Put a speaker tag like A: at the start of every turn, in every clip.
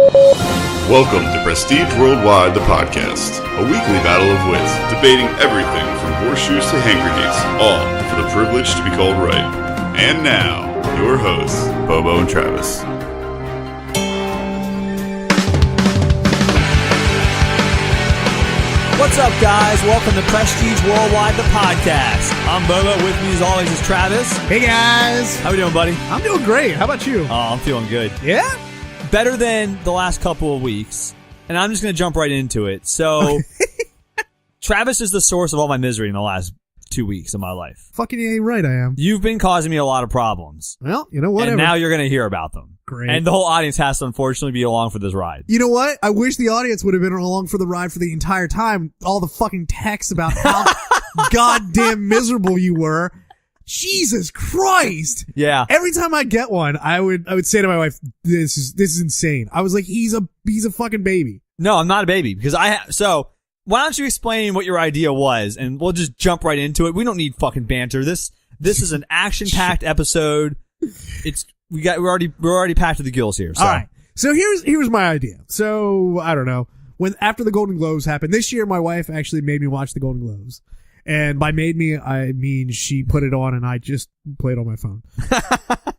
A: Welcome to Prestige Worldwide, the podcast, a weekly battle of wits, debating everything from horseshoes to hand grenades, all for the privilege to be called right. And now, your hosts, Bobo and Travis.
B: What's up, guys? Welcome to Prestige Worldwide, the podcast. I'm Bobo. With me, as always, is Travis.
C: Hey, guys.
B: How we doing, buddy?
C: I'm doing great. How about you?
B: Oh, I'm feeling good.
C: Yeah?
B: Better than the last couple of weeks, and I'm just going to jump right into it. So, Travis is the source of all my misery in the last 2 weeks of my life.
C: Fucking ain't right, I am.
B: You've been causing me a lot of problems.
C: Well, you know what?
B: And now you're going to hear about them.
C: Great.
B: And the whole audience has to, unfortunately, be along for this ride.
C: You know what? I wish the audience would have been along for the ride for the entire time. All the fucking texts about how goddamn miserable you were. Jesus Christ.
B: Yeah.
C: Every time I get one, I would say to my wife, this is insane. I was like, he's a fucking baby.
B: No, I'm not a baby because so why don't you explain what your idea was and we'll just jump right into it. We don't need fucking banter. This is an action-packed episode. We're already packed to the gills here. So.
C: All right. So here's my idea. So I don't know. After the Golden Globes happened this year, my wife actually made me watch the Golden Globes. And by made me, I mean she put it on and I just played on my phone.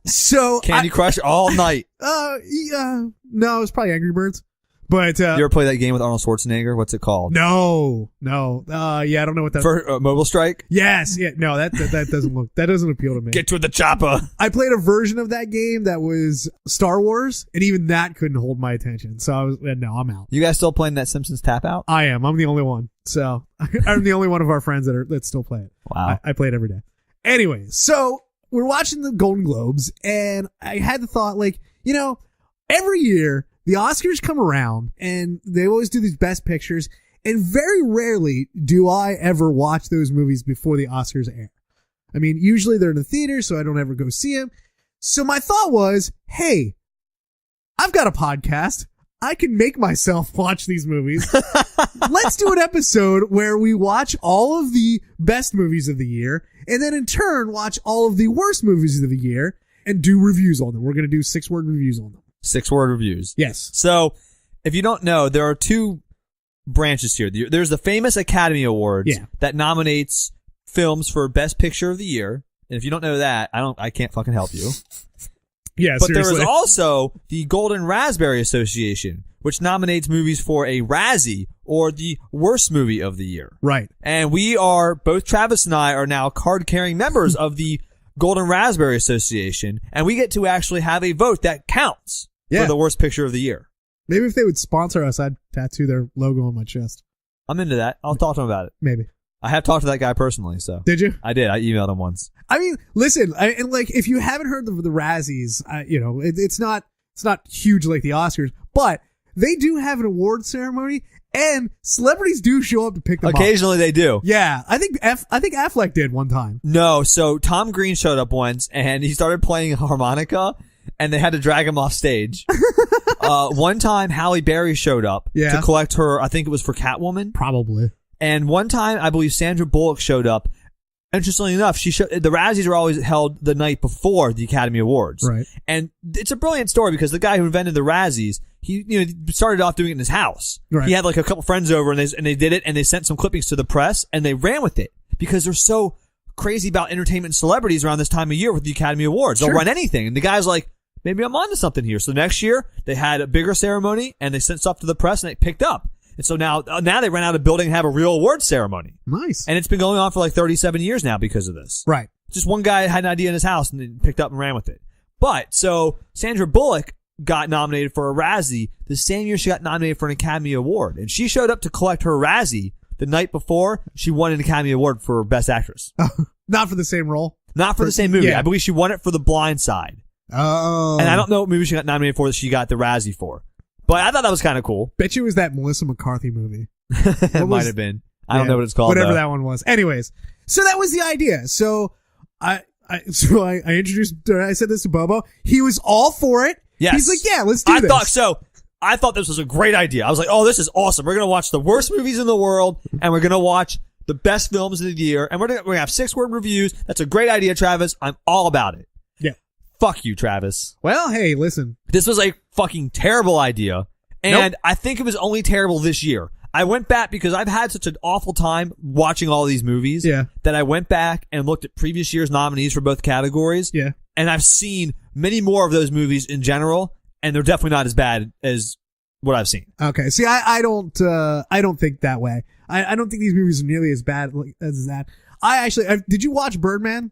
C: So
B: Candy Crush all night.
C: Yeah, no, it was probably Angry Birds. But
B: you ever play that game with Arnold Schwarzenegger? What's it called?
C: No. Yeah, I don't know what that.
B: For Mobile Strike.
C: Yes, yeah, no, that doesn't appeal to me.
B: Get to the chopper.
C: I played a version of that game that was Star Wars, and even that couldn't hold my attention. So I'm out.
B: You guys still playing that Simpsons Tap Out?
C: I am. I'm the only one. So I'm the only one of our friends that still play it.
B: Wow.
C: I play it every day. Anyway, so we're watching the Golden Globes, and I had the thought, like, you know, every year the Oscars come around and they always do these best pictures, and very rarely do I ever watch those movies before the Oscars air. I mean, usually they're in the theater, so I don't ever go see them. So my thought was, hey, I've got a podcast. I can make myself watch these movies. Let's do an episode where we watch all of the best movies of the year, and then in turn watch all of the worst movies of the year and do reviews on them. We're going to do 6-word reviews on them.
B: 6-word reviews.
C: Yes.
B: So, if you don't know, there are two branches here. There's the famous Academy Awards that nominates films for Best Picture of the Year. And if you don't know that, I can't fucking help you.
C: Yeah,
B: but
C: seriously.
B: there is also the Golden Raspberry Association, which nominates movies for a Razzie or the worst movie of the year.
C: Right.
B: And both Travis and I are now card-carrying members of the Golden Raspberry Association, and we get to actually have a vote that counts for the worst picture of the year.
C: Maybe if they would sponsor us, I'd tattoo their logo on my chest.
B: I'm into that. I'll talk to them about it.
C: Maybe.
B: I have talked to that guy personally, so.
C: Did you?
B: I did. I emailed him once.
C: I mean, listen, and like, if you haven't heard of the Razzies, you know, it's not huge like the Oscars, but they do have an award ceremony, and celebrities do show up to pick them up.
B: Occasionally they do.
C: Yeah. I think Affleck did one time.
B: No, so Tom Green showed up once, and he started playing a harmonica, and they had to drag him off stage. One time, Halle Berry showed up to collect her, I think it was for Catwoman.
C: Probably. And
B: one time, I believe Sandra Bullock showed up. Interestingly enough, the Razzies are always held the night before the Academy Awards.
C: Right.
B: And it's a brilliant story because the guy who invented the Razzies, he started off doing it in his house.
C: Right.
B: He had like a couple friends over and they did it and they sent some clippings to the press and they ran with it because they're so crazy about entertainment and celebrities around this time of year with the Academy Awards. They'll run anything. And the guy's like, maybe I'm onto something here. So next year they had a bigger ceremony and they sent stuff to the press and it picked up. And so now they ran out of building and have a real awards ceremony.
C: Nice.
B: And it's been going on for like 37 years now because of this.
C: Right.
B: Just one guy had an idea in his house and then picked up and ran with it. But, so Sandra Bullock got nominated for a Razzie the same year she got nominated for an Academy Award. And she showed up to collect her Razzie the night before she won an Academy Award for Best Actress.
C: Not for the same role?
B: Not for the same movie.
C: Yeah.
B: I believe she won it for The Blind Side.
C: Oh.
B: And I don't know what movie she got nominated for that she got the Razzie for. But I thought that was kind of cool.
C: Bet you it was that Melissa McCarthy movie.
B: It might have been. I don't know what it's called.
C: Whatever that one was. Anyways, so that was the idea. So I introduced, I said this to Bobo. He was all for it.
B: Yes.
C: He's like, yeah, let's do this.
B: I thought this was a great idea. I was like, oh, this is awesome. We're going to watch the worst movies in the world and we're going to watch the best films of the year and we're going to have 6-word reviews. That's a great idea, Travis. I'm all about it.
C: Yeah.
B: Fuck you, Travis.
C: Well, hey, listen.
B: This was a fucking terrible idea. And I think it was only terrible this year. I went back because I've had such an awful time watching all these movies that I went back and looked at previous year's nominees for both categories.
C: Yeah.
B: And I've seen many more of those movies in general, and they're definitely not as bad as what I've seen.
C: Okay. See, I don't think that way. I don't think these movies are nearly as bad as that. Did you watch Birdman?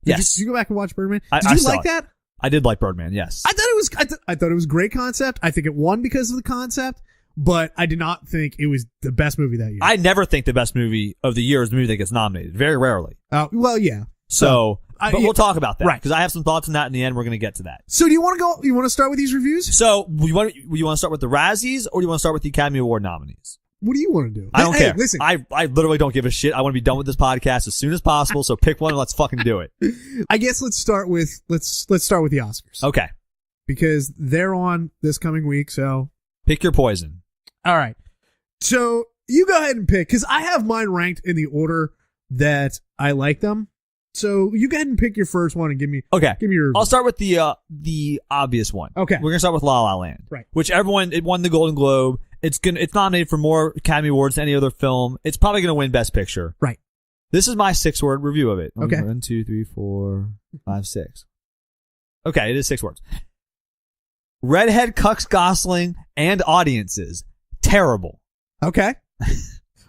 B: Yes.
C: Did you go back and watch Birdman? Did
B: I
C: you
B: saw
C: like
B: it.
C: that?
B: I did like Birdman, yes.
C: I thought it was a great concept. I think it won because of the concept, but I did not think it was the best movie that year.
B: I never think the best movie of the year is the movie that gets nominated. Very rarely.
C: Well, yeah.
B: But we'll talk about that.
C: Right.
B: Because I have some thoughts on that in the end. We're going to get to that.
C: So do you want to start with these reviews?
B: So you want to start with the Razzies or do you want to start with the Academy Award nominees?
C: What do you want to do?
B: I don't care.
C: Listen.
B: I literally don't give a shit. I want to be done with this podcast as soon as possible. So pick one and let's fucking do it.
C: I guess let's start with the Oscars.
B: Okay.
C: Because they're on this coming week, so
B: Pick your poison.
C: all right. So you go ahead and pick, because I have mine ranked in the order that I like them. So you go ahead and pick your first one and give me your review.
B: I'll start with the obvious one.
C: Okay.
B: We're gonna start with La La Land.
C: Right.
B: Which it won the Golden Globe. It's nominated for more Academy Awards than any other film. It's probably gonna win Best Picture.
C: Right.
B: This is my 6-word review of it.
C: Okay.
B: 1, 2, 3, 4, 5, 6. Okay, it is 6 words. Redhead cucks Gosling and audiences. Terrible.
C: Okay.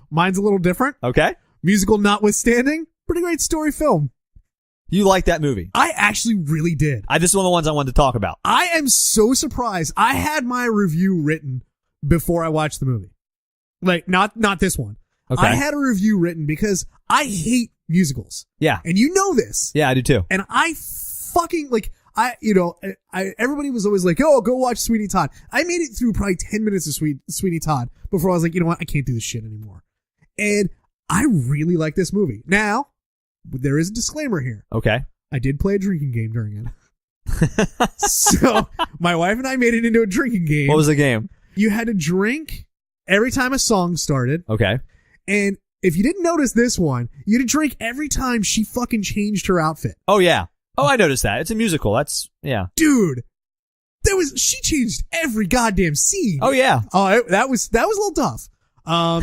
C: Mine's a little different.
B: Okay.
C: Musical notwithstanding, pretty great story film.
B: You like that movie?
C: I actually really did.
B: This is one of the ones I wanted to talk about.
C: I am so surprised. I had my review written before I watched the movie. Like, not this one.
B: Okay.
C: I had a review written because I hate musicals.
B: Yeah.
C: And you know this.
B: Yeah, I do too.
C: And I fucking, everybody was always like, oh, go watch Sweeney Todd. I made it through probably 10 minutes of Sweeney Todd before I was like, you know what? I can't do this shit anymore. And I really like this movie. Now, there is a disclaimer here.
B: Okay.
C: I did play a drinking game during it. So my wife and I made it into a drinking game.
B: What was the game?
C: You had to drink every time a song started.
B: Okay.
C: And if you didn't notice this one, you had to drink every time she fucking changed her outfit.
B: Oh, yeah. Oh, I noticed that. It's a musical. Yeah.
C: Dude, she changed every goddamn scene.
B: Oh, yeah.
C: Oh, that was a little tough.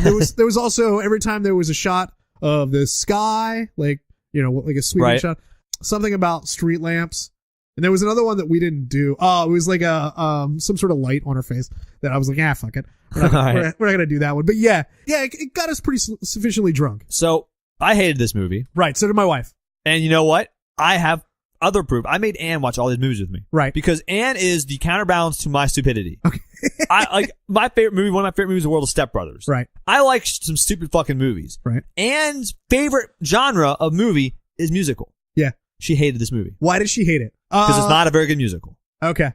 C: There was also every time there was a shot of the sky, like a sweeping shot, something about street lamps. And there was another one that we didn't do. Oh, it was like some sort of light on her face that I was like, fuck it. We're not going to do that one. But yeah, it got us pretty sufficiently drunk.
B: So I hated this movie.
C: Right. So did my wife.
B: And you know what? I have other proof. I made Anne watch all these movies with me.
C: Right.
B: Because Anne is the counterbalance to my stupidity.
C: Okay.
B: My favorite movie, one of my favorite movies in the world is Step Brothers.
C: Right.
B: I like some stupid fucking movies.
C: Right.
B: Anne's favorite genre of movie is musical.
C: Yeah.
B: She hated this movie.
C: Why did she hate it?
B: Because it's not a very good musical.
C: Okay.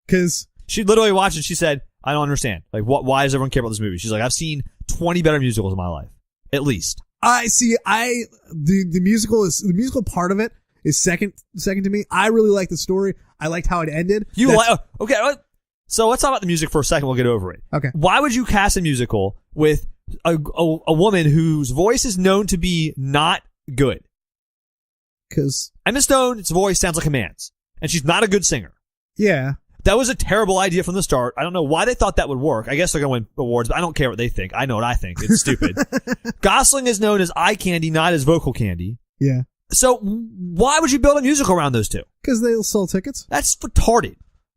C: Because
B: she literally watched it. She said, I don't understand. Like, why does everyone care about this movie? She's like, I've seen 20 better musicals in my life. At least.
C: The musical part of it is second to me. I really like the story. I liked how it ended.
B: Okay. So let's talk about the music for a second. We'll get over it.
C: Okay.
B: Why would you cast a musical with a woman whose voice is known to be not good?
C: Because
B: Emma Stone's voice sounds like a man's, and she's not a good singer.
C: Yeah.
B: That was a terrible idea from the start. I don't know why they thought that would work. I guess they're going to win awards, but I don't care what they think. I know what I think. It's stupid. Gosling is known as eye candy, not as vocal candy.
C: Yeah.
B: So why would you build a musical around those two?
C: Because they'll sell tickets.
B: That's retarded.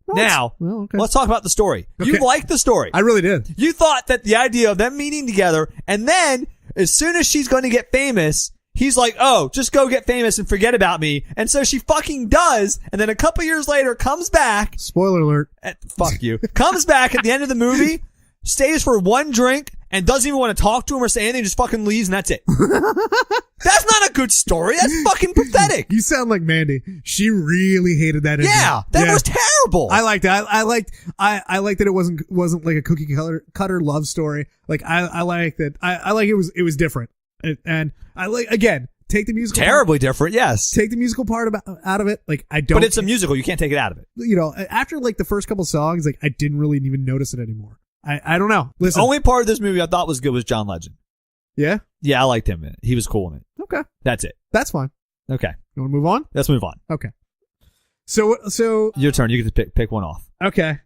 B: Now, let's talk about the story. Okay. You liked the story.
C: I really did.
B: You thought that the idea of them meeting together, and then as soon as she's going to get famous, he's like, oh, just go get famous and forget about me. And so she fucking does. And then a couple years later comes back.
C: Spoiler alert.
B: Fuck you. Comes back at the end of the movie, stays for one drink, and doesn't even want to talk to him or say anything, just fucking leaves, and that's it. That's not a good story. That's fucking pathetic.
C: You sound like Mandy. She really hated that.
B: Yeah, that was terrible.
C: I liked it. I liked that it wasn't like a cookie cutter love story. Like I like that. I like it was different. And I like, again, take the musical
B: terribly different. Yes.
C: Take the musical part out of it. Like I don't.
B: But it's a musical. You can't take it out of it.
C: After like the first couple songs, like I didn't really even notice it anymore. I don't know. Listen.
B: The only part of this movie I thought was good was John Legend.
C: Yeah?
B: Yeah, I liked him in it. He was cool in it.
C: Okay.
B: That's it.
C: That's fine.
B: Okay.
C: You want to move on?
B: Let's move on.
C: Okay. So
B: your turn. You get to pick one off.
C: Okay.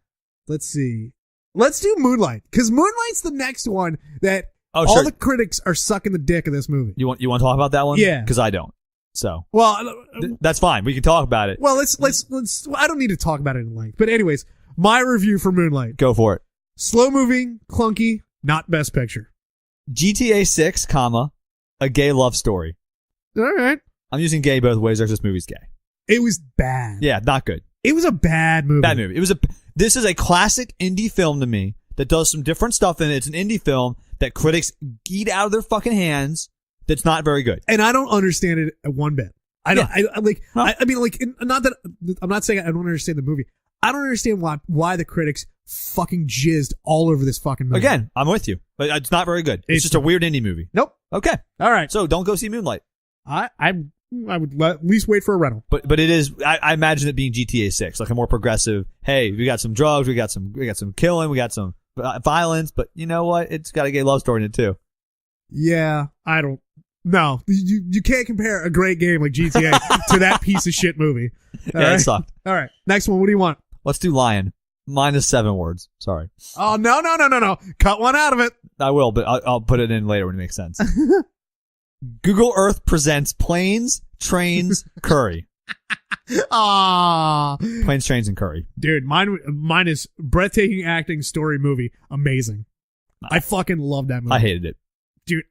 C: Let's see. Let's do Moonlight, because Moonlight's the next one that all
B: sure.
C: the critics are sucking the dick of this movie.
B: You want to talk about that one?
C: Yeah.
B: Because I don't. So.
C: Well,
B: That's fine. We can talk about it.
C: well, let's. I don't need to talk about it in length. But anyways, my review for Moonlight:
B: Go for it.
C: slow moving, clunky, not best picture.
B: GTA 6, comma, a gay love story.
C: All right.
B: I'm using gay both ways. There's this movie's gay.
C: It was bad.
B: Yeah, not good.
C: It was a bad movie.
B: Bad movie. This is a classic indie film to me that does some different stuff in it. It's an indie film that critics eat out of their fucking hands. That's not very good.
C: And I don't understand it one bit. I don't.
B: Yeah.
C: I mean, not that I'm not saying I don't understand the movie. I don't understand why the critics fucking jizzed all over this fucking movie.
B: Again, I'm with you, but it's not very good. It's just a weird indie movie.
C: Nope.
B: Okay.
C: All right.
B: So don't go see Moonlight.
C: I would at least wait for a rental.
B: But it is. I imagine it being GTA 6, like a more progressive. Hey, we got some drugs, we got some killing, we got some violence, but you know what? It's got a gay love story in it too.
C: Yeah, I don't. No, you can't compare a great game like GTA to that piece of shit movie. All
B: Yeah,
C: right?
B: it sucked.
C: All right, next one. What do you want?
B: Let's do Lion. -7 words. Sorry.
C: Oh no! Cut one out of it.
B: I will, but I'll put it in later when it makes sense. Google Earth presents planes, trains, curry.
C: Ah,
B: Planes, trains, and curry.
C: dude, mine is breathtaking acting, story, movie, amazing. I fucking love that movie.
B: I hated it.
C: Dude.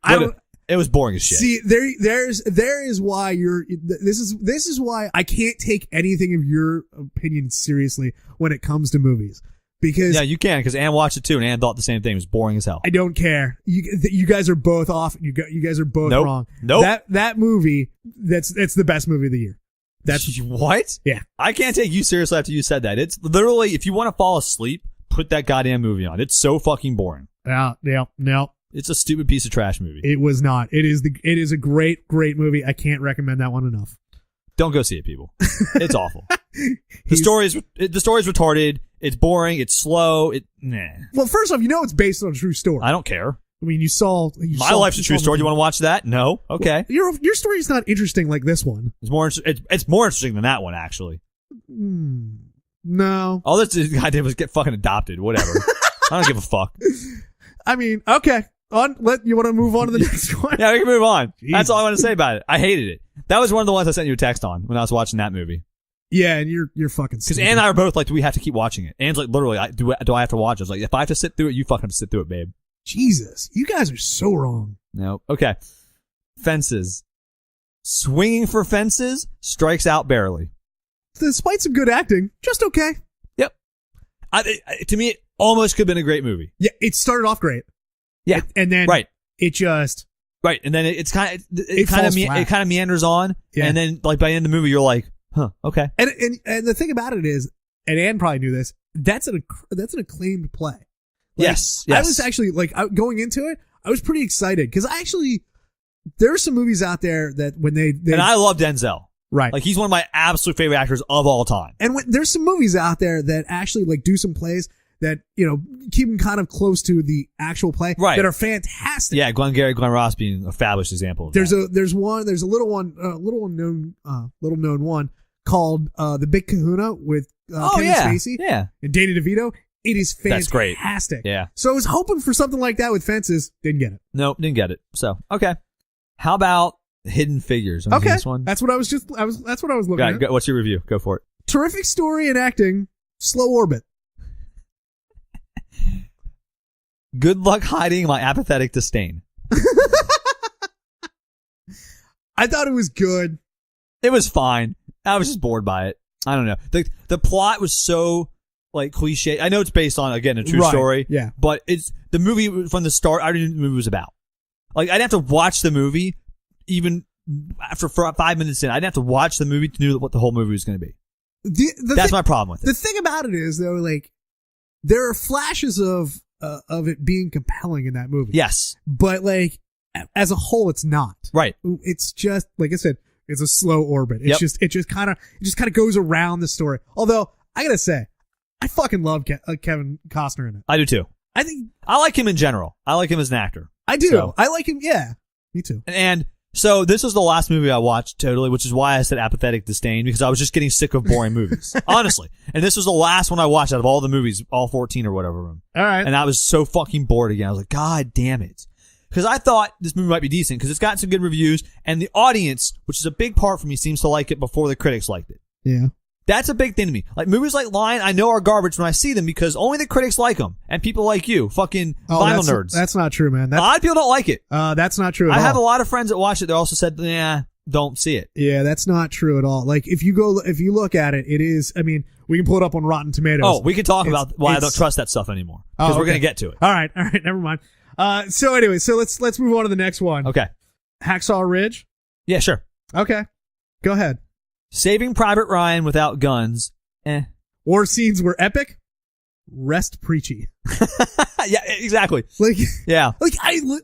B: It was boring as shit.
C: See, there is why this is why I can't take anything of your opinion seriously when it comes to movies, because
B: Yeah, you can, because Ann watched it too, and Ann thought the same thing. It was boring as hell.
C: I don't care. You guys are both off. You guys are both
B: Nope.
C: wrong.
B: Nope.
C: That movie, it's the best movie of the year. That's
B: what?
C: Yeah.
B: I can't take you seriously after you said that. It's literally, if you want to fall asleep, put that goddamn movie on. It's so fucking boring.
C: No.
B: It's a stupid piece of trash movie.
C: It was not. It is a great movie. I can't recommend that one enough.
B: Don't go see it, people. It's awful. The story is retarded. It's boring. It's slow. Nah.
C: Well, first off, it's based on a true story.
B: I don't care.
C: I mean,
B: My life's a true story. You want to watch that? No. Okay.
C: Well, your story is not interesting like this one.
B: It's more interesting than that one, actually.
C: No.
B: All this guy did was get fucking adopted. Whatever. I don't give a fuck.
C: I mean, okay. You want to move on to the next one?
B: Yeah, we can move on.
C: Jesus.
B: That's all I want to say about it. I hated it. That was one of the ones I sent you a text on when I was watching that movie.
C: Yeah, and you're fucking
B: Because
C: stupid.
B: Ann and I are both like, do we have to keep watching it? Ann's like, literally, do I have to watch it? I was like, if I have to sit through it, you fucking have to sit through it, babe.
C: Jesus, you guys are so wrong.
B: No. Okay. Fences. Swinging for fences, strikes out barely.
C: Despite some good acting, just okay.
B: Yep. To me, it almost could have been a great movie.
C: Yeah, it started off great.
B: Yeah.
C: And then
B: Right.
C: it just
B: Right. And then it kind of meanders on.
C: Yeah.
B: And then like by the end of the movie, you're like, huh, okay.
C: and the thing about it is, and Ann probably knew this, that's an acclaimed play. Like,
B: Yes.
C: I was actually going into it, I was pretty excited because there are some movies out there that when they
B: and I love Denzel.
C: right.
B: Like he's one of my absolute favorite actors of all time.
C: And there's some movies out there that actually do some plays that, keep them kind of close to the actual play
B: Right.
C: that are fantastic.
B: Yeah, Glenn Ross being a fabulous example of
C: There's
B: that.
C: there's a little known one called The Big Kahuna with Kevin Spacey
B: Yeah.
C: and Danny DeVito. It is
B: That's great.
C: fantastic.
B: Yeah.
C: So I was hoping for something like that with Fences. Didn't get it.
B: Nope, didn't get it. So, okay. How about Hidden Figures?
C: Okay.
B: This one?
C: That's what I was looking at.
B: What's your review? Go for it.
C: Terrific story and acting. Slow orbit.
B: Good luck hiding my apathetic disdain.
C: I thought it was good.
B: It was fine. I was just bored by it. I don't know. The plot was so cliche. I know it's based on, again, a true
C: Right,
B: story.
C: yeah.
B: But it's the movie from the start. I didn't know what the movie was about. I'd have to watch the movie even after 5 minutes in. I didn't have to watch the movie to know what the whole movie was going to be. That's my problem with it.
C: The thing about it is, though, there are flashes of it being compelling in that movie.
B: Yes.
C: But as a whole, it's not.
B: Right.
C: It's just, like I said, it's a slow orbit. It's
B: Yep.
C: it just kind of goes around the story. Although I gotta say, I fucking love Kevin Costner in it.
B: I do too.
C: I think
B: I like him in general. I like him as an actor.
C: I do.
B: So-
C: I like him. Yeah, me too.
B: And So this was the last movie I watched totally, which is why I said apathetic disdain, because I was just getting sick of boring movies. Honestly. And this was the last one I watched out of all the movies, all 14 or whatever of them.
C: All right.
B: And I was so fucking bored again. I was like, God damn it. Because I thought this movie might be decent because it's got some good reviews and the audience, which is a big part for me, seems to like it before the critics liked it.
C: Yeah.
B: That's a big thing to me. Like movies like Lion, I know are garbage when I see them because only the critics like them and people like you, fucking vinyl nerds.
C: That's not true, man.
B: A lot of people don't like it.
C: That's not true at
B: I
C: all.
B: have a lot of friends that watched it. They also said, "Yeah, don't see it."
C: Yeah, that's not true at all. Like if you look at it, it is. I mean, we can pull it up on Rotten Tomatoes.
B: Oh, we can talk about why I don't trust that stuff anymore because we're gonna get to it.
C: All right, never mind. So anyway, let's move on to the next one.
B: Okay.
C: Hacksaw Ridge.
B: Yeah, sure.
C: Okay, go ahead.
B: Saving Private Ryan without guns.
C: War scenes were epic. Rest preachy.
B: Yeah, exactly.
C: Like,
B: yeah,
C: like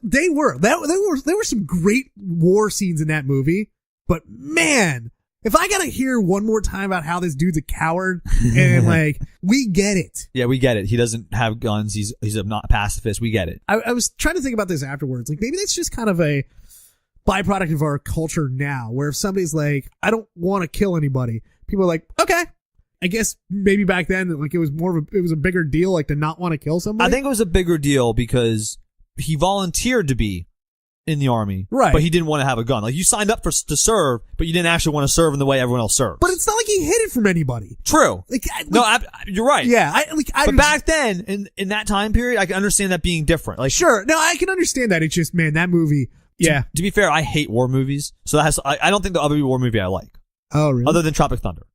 C: they were. There were some great war scenes in that movie. But man, if I gotta hear one more time about how this dude's a coward and like, we get it.
B: Yeah, we get it. He doesn't have guns. He's a not pacifist. We get it.
C: I was trying to think about this afterwards. Like maybe that's just kind of a byproduct of our culture now, where if somebody's like, I don't want to kill anybody, people are like, okay. I guess maybe back then, like it was a bigger deal, like to not want to kill somebody.
B: I think it was a bigger deal because he volunteered to be in the army,
C: right?
B: But he didn't want to have a gun. Like you signed up to serve, but you didn't actually want to serve in the way everyone else serves.
C: But it's not like he hid it from anybody.
B: True. You're right.
C: Yeah.
B: But back then, in that time period, I can understand that being different. Like
C: sure, no, I can understand that. It's just, man, that movie. Yeah.
B: To be fair, I hate war movies, so I don't think there'll ever be a war movie I like.
C: Oh, really?
B: Other than Tropic Thunder.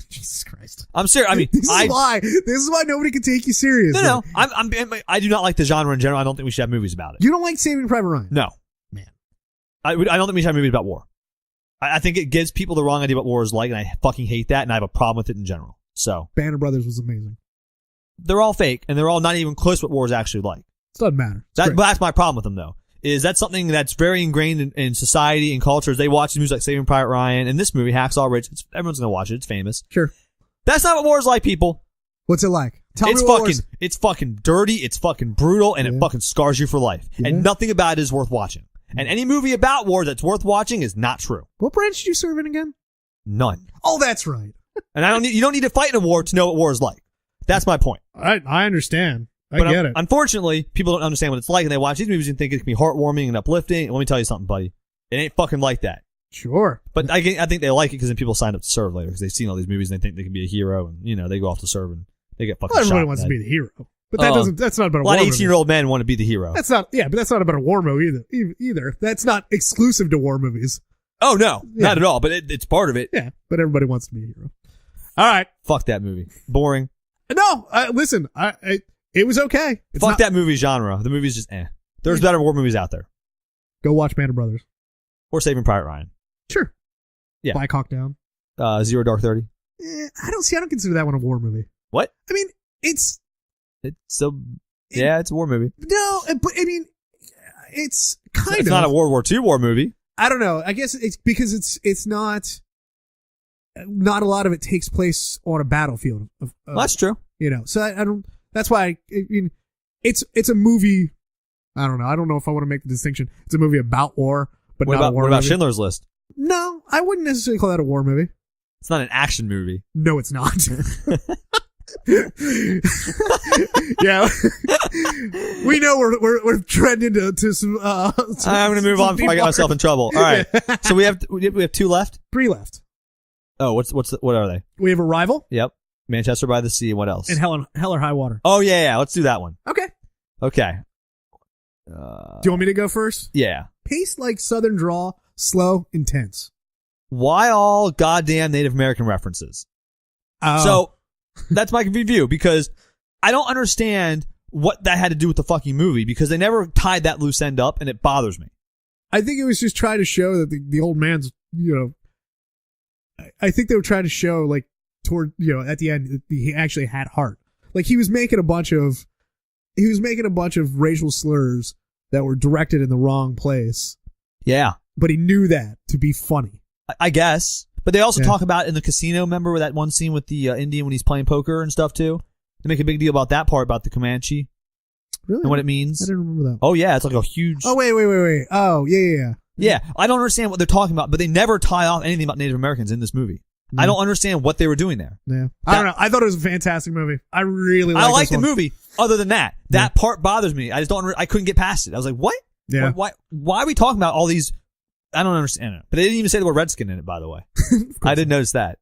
C: Jesus Christ.
B: I'm serious. I mean,
C: this is why nobody can take you serious.
B: No. I do not like the genre in general. I don't think we should have movies about it.
C: You don't like Saving Private Ryan?
B: No.
C: Man.
B: I don't think we should have movies about war. I think it gives people the wrong idea what war is like, and I fucking hate that, and I have a problem with it in general. So.
C: Band of Brothers was amazing.
B: They're all fake, and they're all not even close to what war is actually like.
C: It doesn't matter.
B: But that's my problem with them, though. Is that something that's very ingrained in society and cultures? They watch movies like Saving Private Ryan and this movie, Hacksaw Ridge. Everyone's gonna watch it. It's famous.
C: Sure.
B: That's not what war is like, people.
C: What's it like?
B: It's fucking dirty. It's fucking brutal, and it fucking scars you for life. Yeah. And nothing about it is worth watching. And any movie about war that's worth watching is not true.
C: What branch did you serve in again?
B: None.
C: Oh, that's right.
B: And you don't need to fight in a war to know what war is like. That's my point.
C: I understand. I get it.
B: Unfortunately, people don't understand what it's like, and they watch these movies and think it can be heartwarming and uplifting. Let me tell you something, buddy. It ain't fucking like that.
C: Sure.
B: But I think they like it because then people sign up to serve later because they've seen all these movies and they think they can be a hero, and they go off to serve and they get fucking shot.
C: Everybody wants to be the hero. But that's not about a war movie.
B: A lot of 18-year-old men want to be the hero.
C: But that's not about a war movie either. That's not exclusive to war movies.
B: Oh, no. Yeah. Not at all, but it's part of it.
C: Yeah, but everybody wants to be a hero. All right.
B: Fuck that movie. Boring.
C: No, listen, it was okay.
B: Fuck that movie genre. The movie's just There's better war movies out there.
C: Go watch Band of Brothers.
B: Or Saving Private Ryan.
C: Sure.
B: Yeah.
C: Black Hawk Down.
B: Zero Dark 30.
C: I don't consider that one a war movie.
B: What?
C: I mean, it's
B: it's a war movie.
C: No, but I mean, it's kind of.
B: It's not a World War II war movie.
C: I don't know. I guess it's because it's not a lot of it takes place on a battlefield.
B: That's true.
C: So I don't. That's why I mean, it's a movie. I don't know. I don't know if I want to make the distinction. It's a movie about war, but not a war movie.
B: What about Schindler's List?
C: No, I wouldn't necessarily call that a war movie.
B: It's not an action movie.
C: No, it's not. Yeah, we know we're trending to some.
B: I'm gonna move on before I get myself in trouble. All right, so we have 2 left.
C: 3 left.
B: Oh, what are they?
C: We have Arrival.
B: Yep, Manchester by the Sea. What else?
C: And Hell or High Water.
B: Oh yeah. Let's do that one.
C: Okay.
B: Do
C: you want me to go first?
B: Yeah.
C: Paced like Southern drawl, slow, intense.
B: Why all goddamn Native American references? So that's my review because I don't understand what that had to do with the fucking movie because they never tied that loose end up and it bothers me.
C: I think it was just trying to show that the old man's, I think they were trying to show like toward, at the end, he actually had heart. Like he was making a bunch of racial slurs that were directed in the wrong place. Yeah. But he knew that to be funny.
B: I guess. But they also talk about in the casino, remember that one scene with the Indian when he's playing poker and stuff too? They make a big deal about that part, about the Comanche.
C: Really?
B: And what it means.
C: I didn't remember that.
B: Oh, yeah. It's like a huge...
C: Oh, wait. Oh, yeah.
B: Yeah, I don't understand what they're talking about, but they never tie off anything about Native Americans in this movie. I don't understand what they were doing there.
C: Yeah. I don't know. I thought it was a fantastic movie. I really liked it.
B: I like the movie. Other than that, that part bothers me. I just don't. I couldn't get past it. I was like, what?
C: Yeah.
B: Why are we talking about all these? I don't understand it. But they didn't even say the word redskin in it, by the way. I didn't notice that.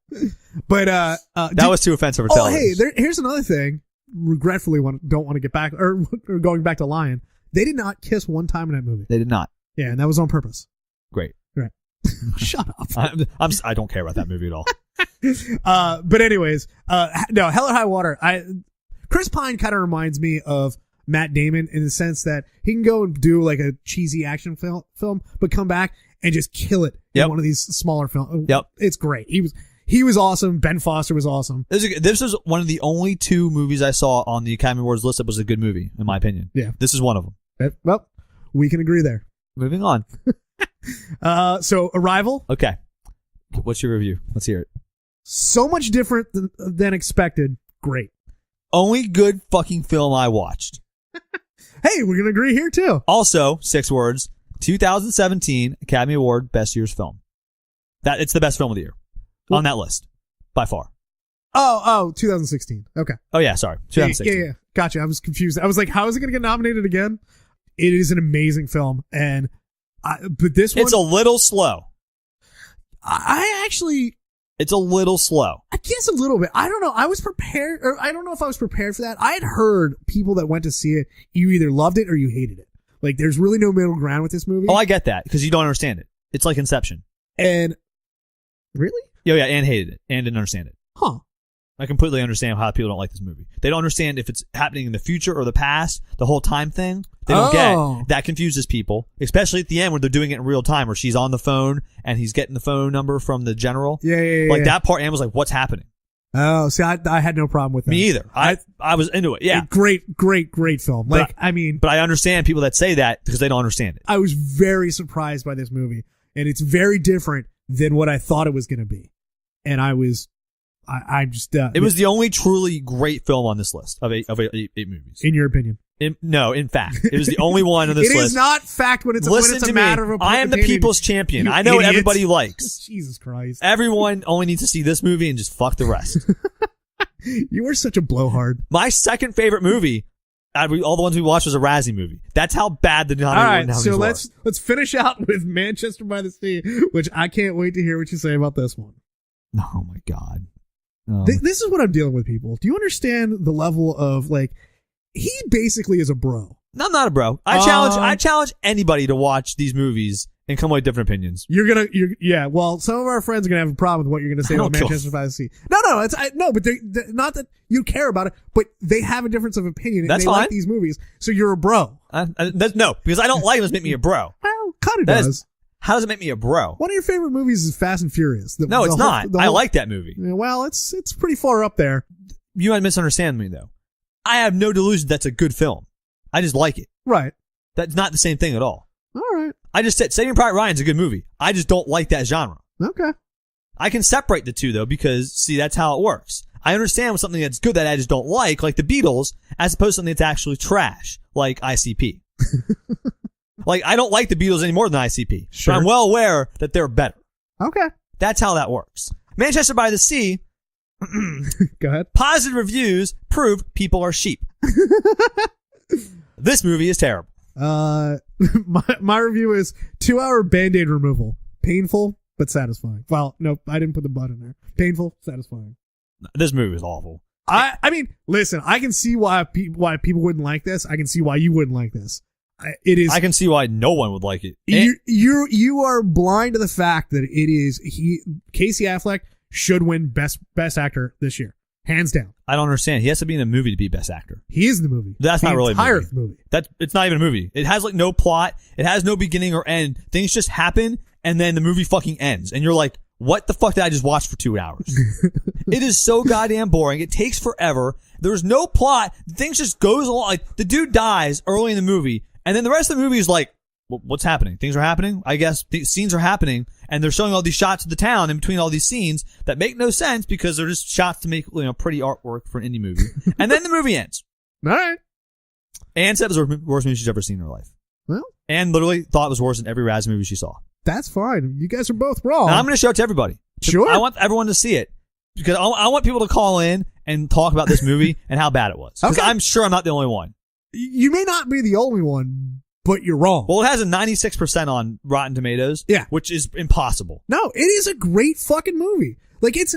C: But
B: that was too offensive for television.
C: Hey, here's another thing. Regretfully, don't want to get back or going back to Lion. They did not kiss one time in that movie.
B: They did not.
C: Yeah, and that was on purpose.
B: Great.
C: Right. Shut up.
B: I don't care about that movie at all.
C: But anyways, no, Hell or High Water. Chris Pine kind of reminds me of Matt Damon in the sense that he can go and do like a cheesy action film, but come back and just kill it in one of these smaller films.
B: Yep.
C: It's great. He was awesome. Ben Foster was awesome.
B: This is one of the only 2 movies I saw on the Academy Awards list that was a good movie, in my opinion.
C: Yeah.
B: This is one of them.
C: Well, we can agree there.
B: Moving on.
C: So Arrival.
B: Okay. What's your review? Let's hear it.
C: So much different than expected. Great.
B: Only good fucking film I watched.
C: Hey, we're going to agree here too.
B: Also, 6 words, 2017 Academy Award Best Year's Film. It's the best film of the year on that list, by far.
C: Oh, 2016. Okay.
B: Oh yeah, sorry. 2016.
C: Yeah. Gotcha. I was confused. I was like, how is it going to get nominated again? It is an amazing film. But this one.
B: It's a little slow.
C: It's
B: a little slow.
C: I guess a little bit. I don't know. I was prepared, or I don't know if I was prepared for that. I had heard people that went to see it, you either loved it or you hated it. Like, there's really no middle ground with this movie.
B: Oh, I get that, because you don't understand it. It's like Inception.
C: And, really?
B: Yeah, and hated it, and didn't understand it.
C: Huh.
B: I completely understand how people don't like this movie. They don't understand if it's happening in the future or the past, the whole time thing. They don't get. That confuses people, especially at the end when they're doing it in real time, where she's on the phone and he's getting the phone number from the general.
C: Yeah.
B: Like that part, Anne was like, what's happening?
C: Oh, see, I had no problem with that.
B: Me either. I was into it. Yeah.
C: Great film. Like,
B: but I understand people that say that because they don't understand it.
C: I was very surprised by this movie, and it's very different than what I thought it was going to be. And I just
B: it was the only truly great film on this list of eight movies.
C: In your opinion?
B: No, in fact, it was the only one on this list.
C: It is not fact when it's a matter of.
B: I am the people's champion. I know what everybody likes.
C: Jesus Christ!
B: Everyone only needs to see this movie and just fuck the rest.
C: You are such a blowhard.
B: My second favorite movie, out of all the ones we watched, was a Razzie movie. That's how bad the nominees were.
C: All right, so let's finish out with Manchester by the Sea, which I can't wait to hear what you say about this one.
B: Oh my God.
C: This is what I'm dealing with, people. Do you understand the level of, like, he basically is a bro.
B: No, I'm not a bro. I challenge anybody to watch these movies and come away with different opinions.
C: Well, some of our friends are gonna have a problem with what you're gonna say about Manchester by the Sea. No, but they're not that you care about it, but they have a difference of opinion. And
B: That's
C: they
B: fine.
C: like these movies, so you're a bro.
B: No, because I don't like them doesn't make me a bro.
C: Well, kind of does.
B: How does it make me a bro?
C: One of your favorite movies is Fast and Furious.
B: No, it's not. I like that movie.
C: Well, it's pretty far up there.
B: You might misunderstand me, though. I have no delusion that's a good film. I just like it.
C: Right.
B: That's not the same thing at all.
C: All right.
B: I just said Saving Private Ryan's a good movie. I just don't like that genre.
C: Okay.
B: I can separate the two, though, because, see, that's how it works. I understand with something that's good that I just don't like the Beatles, as opposed to something that's actually trash, like ICP. Like, I don't like the Beatles any more than ICP.
C: Sure.
B: But I'm well aware that they're better.
C: Okay.
B: That's how that works. Manchester by the Sea.
C: Go ahead.
B: Positive reviews prove people are sheep. This movie is terrible.
C: My review is 2-hour Band-Aid removal. Painful, but satisfying. Well, no, I didn't put the but in there. Painful, satisfying.
B: This movie is awful.
C: I mean, listen, I can see why people wouldn't like this. I can see why you wouldn't like this. I
B: can see why no one would like it.
C: You are blind to the fact that it is Casey Affleck should win best actor this year, hands down.
B: I don't understand. He has to be in a movie to be best actor.
C: He is in the movie.
B: That's not really a movie.
C: movie.
B: It's not even a movie. It has no plot. It has no beginning or end. Things just happen, and then the movie fucking ends, and you're like, what the fuck did I just watch for 2 hours? It is so goddamn boring. It takes forever. There's no plot. Things just goes along. Like, the dude dies early in the movie, and then the rest of the movie is like, what's happening? Things are happening? I guess scenes are happening, and they're showing all these shots of the town in between all these scenes that make no sense because they're just shots to make pretty artwork for an indie movie. And then the movie ends.
C: All right.
B: Anne said it was the worst movie she's ever seen in her life.
C: Well,
B: Anne literally thought it was worse than every Razzie movie she saw.
C: That's fine. You guys are both wrong.
B: And I'm going to show it to everybody.
C: Sure.
B: I want everyone to see it because I want people to call in and talk about this movie and how bad it was. Because I'm sure I'm not the only one.
C: You may not be the only one, but you're wrong.
B: Well, it has a 96% on Rotten Tomatoes.
C: Yeah.
B: Which is impossible.
C: No, it is a great fucking movie. Like it's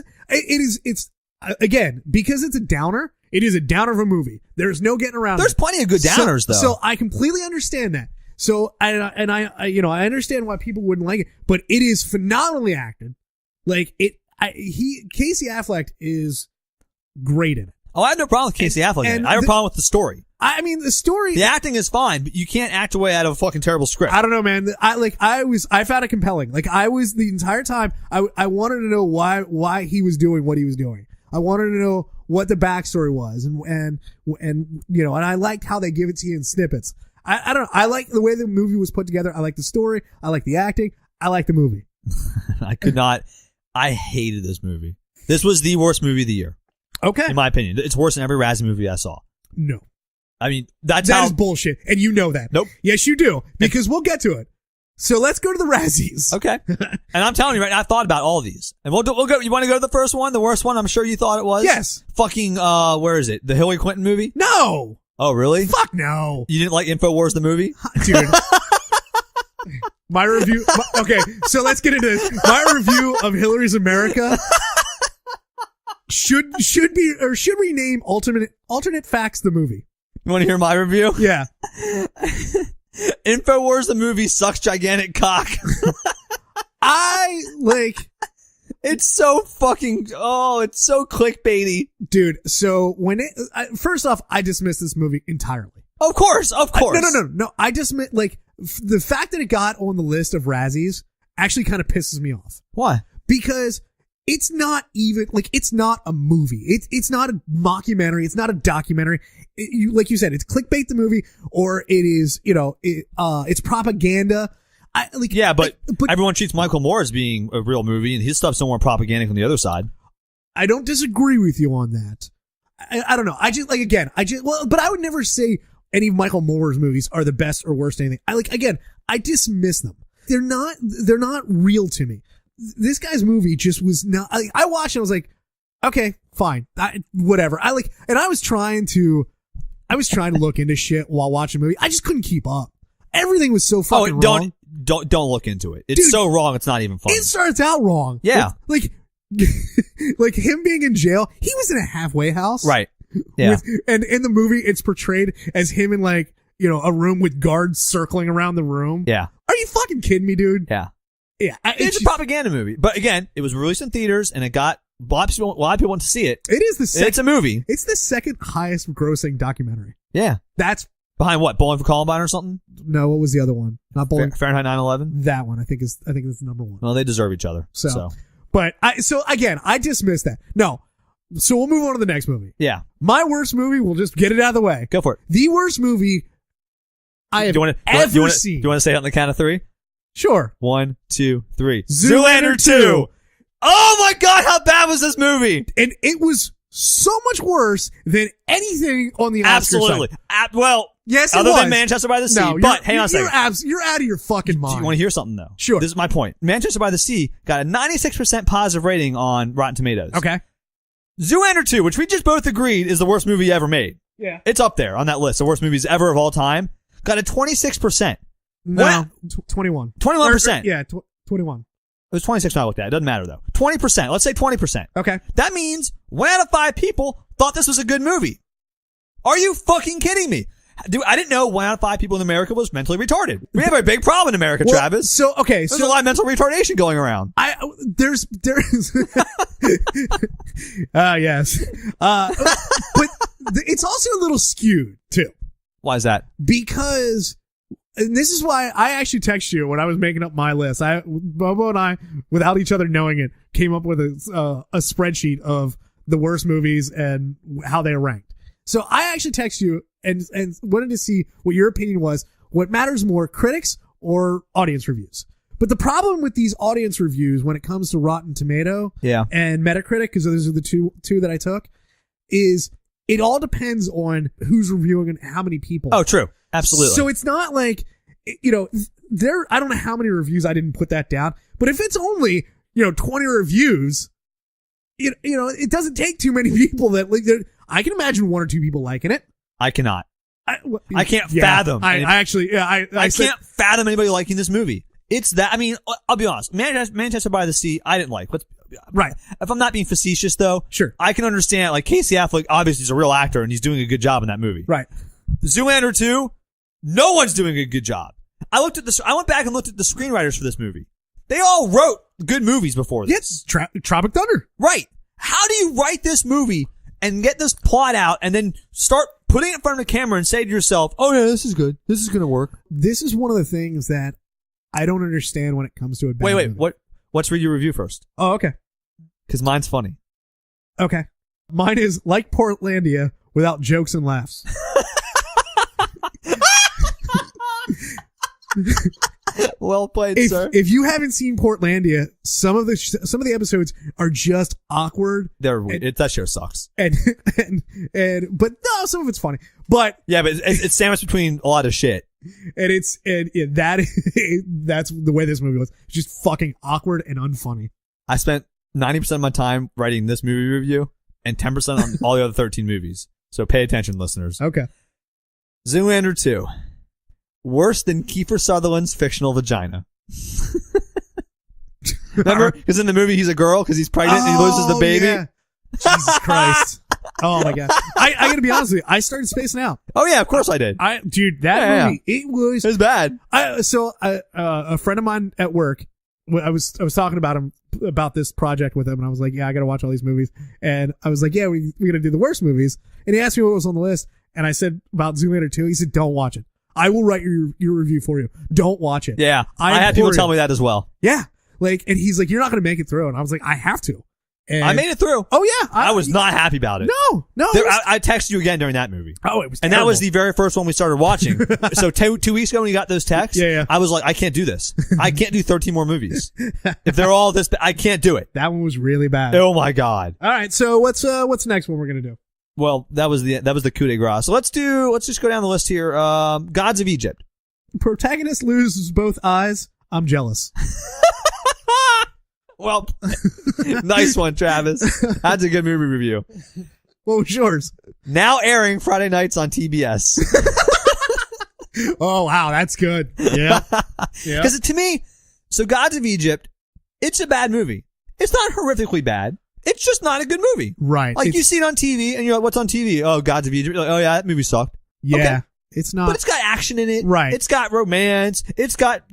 C: again, because it's a downer, it is a downer of a movie. There's no getting around
B: There's
C: it.
B: plenty of good downers though.
C: So I completely understand that. So I understand why people wouldn't like it, but it is phenomenally acted. Like Casey Affleck is great in it.
B: Oh, I have no problem with Casey Affleck.
C: and
B: I have a problem with the story.
C: I mean, the story.
B: The acting is fine, but you can't act your way out of a fucking terrible script.
C: I don't know, man. I found it compelling. Like I was the entire time. I wanted to know why he was doing what he was doing. I wanted to know what the backstory was, and I liked how they give it to you in snippets. I don't know. I like the way the movie was put together. I like the story. I like the acting. I like the movie.
B: I hated this movie. This was the worst movie of the year.
C: Okay.
B: In my opinion. It's worse than every Razzie movie I saw.
C: No.
B: I mean, that
C: is bullshit, and you know that.
B: Nope.
C: Yes, you do, because we'll get to it. So let's go to the Razzies.
B: Okay. And I'm telling you right now, I've thought about all these. And we'll go. You want to go to the first one? The worst one? I'm sure you thought it was?
C: Yes.
B: Fucking, where is it? The Hillary Clinton movie?
C: No.
B: Oh, really?
C: Fuck no.
B: You didn't like InfoWars the movie?
C: Dude. My review. Okay, so let's get into this. My review of Hillary's America should we name alternate facts the movie?
B: You want to hear my review?
C: Yeah.
B: InfoWars the movie sucks gigantic cock. It's so fucking, it's so clickbaity.
C: Dude, so first off, I dismiss this movie entirely.
B: Of course.
C: No. I dismiss, the fact that it got on the list of Razzies actually kind of pisses me off.
B: Why?
C: Because it's not even, it's not a movie. It's not a mockumentary. It's not a documentary. Like you said, it's clickbait the movie, or it is, it's propaganda.
B: But everyone treats Michael Moore as being a real movie, and his stuff's somewhere propagandic on the other side.
C: I don't disagree with you on that. I don't know. But I would never say any of Michael Moore's movies are the best or worst anything. I dismiss them. They're not real to me. This guy's movie just was not, I watched it, I was like, okay, fine. Whatever. I was trying to look into shit while watching the movie. I just couldn't keep up. Everything was so fucking wrong.
B: Don't look into it. It's so wrong, it's not even funny.
C: It starts out wrong.
B: Yeah.
C: Like him being in jail, he was in a halfway house.
B: Right. Yeah.
C: And in the movie, it's portrayed as him in a room with guards circling around the room.
B: Yeah.
C: Are you fucking kidding me, dude?
B: Yeah.
C: Yeah.
B: It's a propaganda movie. But again, it was released in theaters and it got a lot of people want to see it.
C: It is
B: it's a movie.
C: It's the second highest grossing documentary.
B: Yeah.
C: That's
B: behind what? Bowling for Columbine or something?
C: No, what was the other one? Not Bowling.
B: Fahrenheit 9/11?
C: That one I think is number one.
B: Well, they deserve each other. So.
C: But I dismiss that. No. So we'll move on to the next movie.
B: Yeah.
C: My worst movie, we'll just get it out of the way.
B: Go for it.
C: The worst movie I have ever seen.
B: Do you want to say it on the count of three?
C: Sure.
B: 1, 2, 3.
C: Zoolander 2.
B: Oh my God, how bad was this movie?
C: And it was so much worse than anything on the Oscar
B: Absolutely.
C: side. Yes, it
B: other
C: was.
B: than Manchester by the Sea.
C: No,
B: but hang on a second.
C: You're out of your fucking mind.
B: Do you want to hear something though?
C: Sure.
B: This is my point. Manchester by the Sea got a 96% positive rating on Rotten Tomatoes.
C: Okay.
B: Zoolander 2, which we just both agreed is the worst movie ever made.
C: Yeah.
B: It's up there on that list. The worst movies ever of all time. Got a 26%.
C: No, 21.
B: 21%.
C: Yeah, 21.
B: It was 26 when I looked at it. It doesn't matter though. 20%. Let's say 20%.
C: Okay.
B: That means 1 out of 5 people thought this was a good movie. Are you fucking kidding me? Dude, I didn't know 1 out of 5 people in America was mentally retarded. We have a big problem in America, Travis.
C: So, okay.
B: There's a lot of mental retardation going around.
C: There's, yes. But it's also a little skewed too.
B: Why is that?
C: Because, and this is why I actually texted you when I was making up my list. Bobo and I, without each other knowing it, came up with a spreadsheet of the worst movies and how they are ranked. So I actually texted you and wanted to see what your opinion was. What matters more, critics or audience reviews? But the problem with these audience reviews when it comes to Rotten Tomato and Metacritic, because those are the two that I took, is it all depends on who's reviewing and how many people.
B: Oh, true. Absolutely.
C: So it's not like, I don't know how many reviews I didn't put that down, but if it's only, 20 reviews, it doesn't take too many people that like, I can imagine one or two people liking it.
B: I cannot. I can't fathom.
C: I
B: can't fathom anybody liking this movie. It's that, I mean, I'll be honest. Manchester by the Sea, I didn't like.
C: Right.
B: If I'm not being facetious, though,
C: sure,
B: I can understand, like, Casey Affleck obviously is a real actor and he's doing a good job in that movie.
C: Right.
B: Zoolander 2, no one's doing a good job. I went back and looked at the screenwriters for this movie. They all wrote good movies before this.
C: Yes, Tropic Thunder.
B: Right. How do you write this movie and get this plot out and then start putting it in front of the camera and say to yourself, oh yeah, this is good. This is going to work.
C: This is one of the things that I don't understand when it comes to a bad movie.
B: Wait. Let's read your review first.
C: Oh, okay.
B: Because mine's funny.
C: Okay. Mine is like Portlandia without jokes and laughs.
B: Well played, sir.
C: If you haven't seen Portlandia, some of the episodes are just awkward.
B: They're weird. That show sucks.
C: But no, some of it's funny. But
B: yeah, but it's sandwiched between a lot of shit.
C: And that's the way this movie was. It's just fucking awkward and unfunny.
B: I spent 90% of my time writing this movie review and 10% on all the other 13 movies. So pay attention, listeners.
C: Okay.
B: Zoolander 2. Worse than Kiefer Sutherland's fictional vagina. Remember? Because in the movie he's a girl because he's pregnant and he loses the baby.
C: Yeah. Jesus Christ. Oh my God. I gotta be honest with you. I started spacing out.
B: Oh yeah, of course I did.
C: Dude, that movie, it was
B: bad.
C: A friend of mine at work, I was talking about this project with him, and I was like, yeah, I gotta watch all these movies. And I was like, yeah, we gotta do the worst movies. And he asked me what was on the list, and I said about Zoolander 2. He said, don't watch it. I will write your review for you. Don't watch it.
B: Yeah. I had people tell me that as well.
C: Yeah. And he's like, you're not going to make it through. And I was like, I have to. And
B: I made it through.
C: Oh yeah.
B: I was not happy about it.
C: No.
B: I texted you again during that movie.
C: Oh, it was
B: And
C: terrible.
B: that was the very first one we started watching. So 2 weeks ago when you got those texts,
C: yeah.
B: I was like, I can't do this. I can't do 13 more movies. If they're all this, I can't do it.
C: That one was really bad.
B: Oh my God.
C: All right. So what's the next one we're going to do?
B: Well, that was the coup de grace. So let's just go down the list here. Gods of Egypt.
C: Protagonist loses both eyes. I'm jealous.
B: Well, nice one, Travis. That's a good movie review.
C: What was yours?
B: Now airing Friday nights on TBS.
C: Oh, wow. That's good. Yeah.
B: Because to me, so Gods of Egypt, it's a bad movie. It's not horrifically bad. It's just not a good movie.
C: Right.
B: Like you see it on TV and you're like, what's on TV? Oh, Gods of Egypt. You're like, oh yeah, that movie sucked.
C: Yeah.
B: Okay.
C: It's not.
B: But it's got action in it.
C: Right.
B: It's got romance. It's got,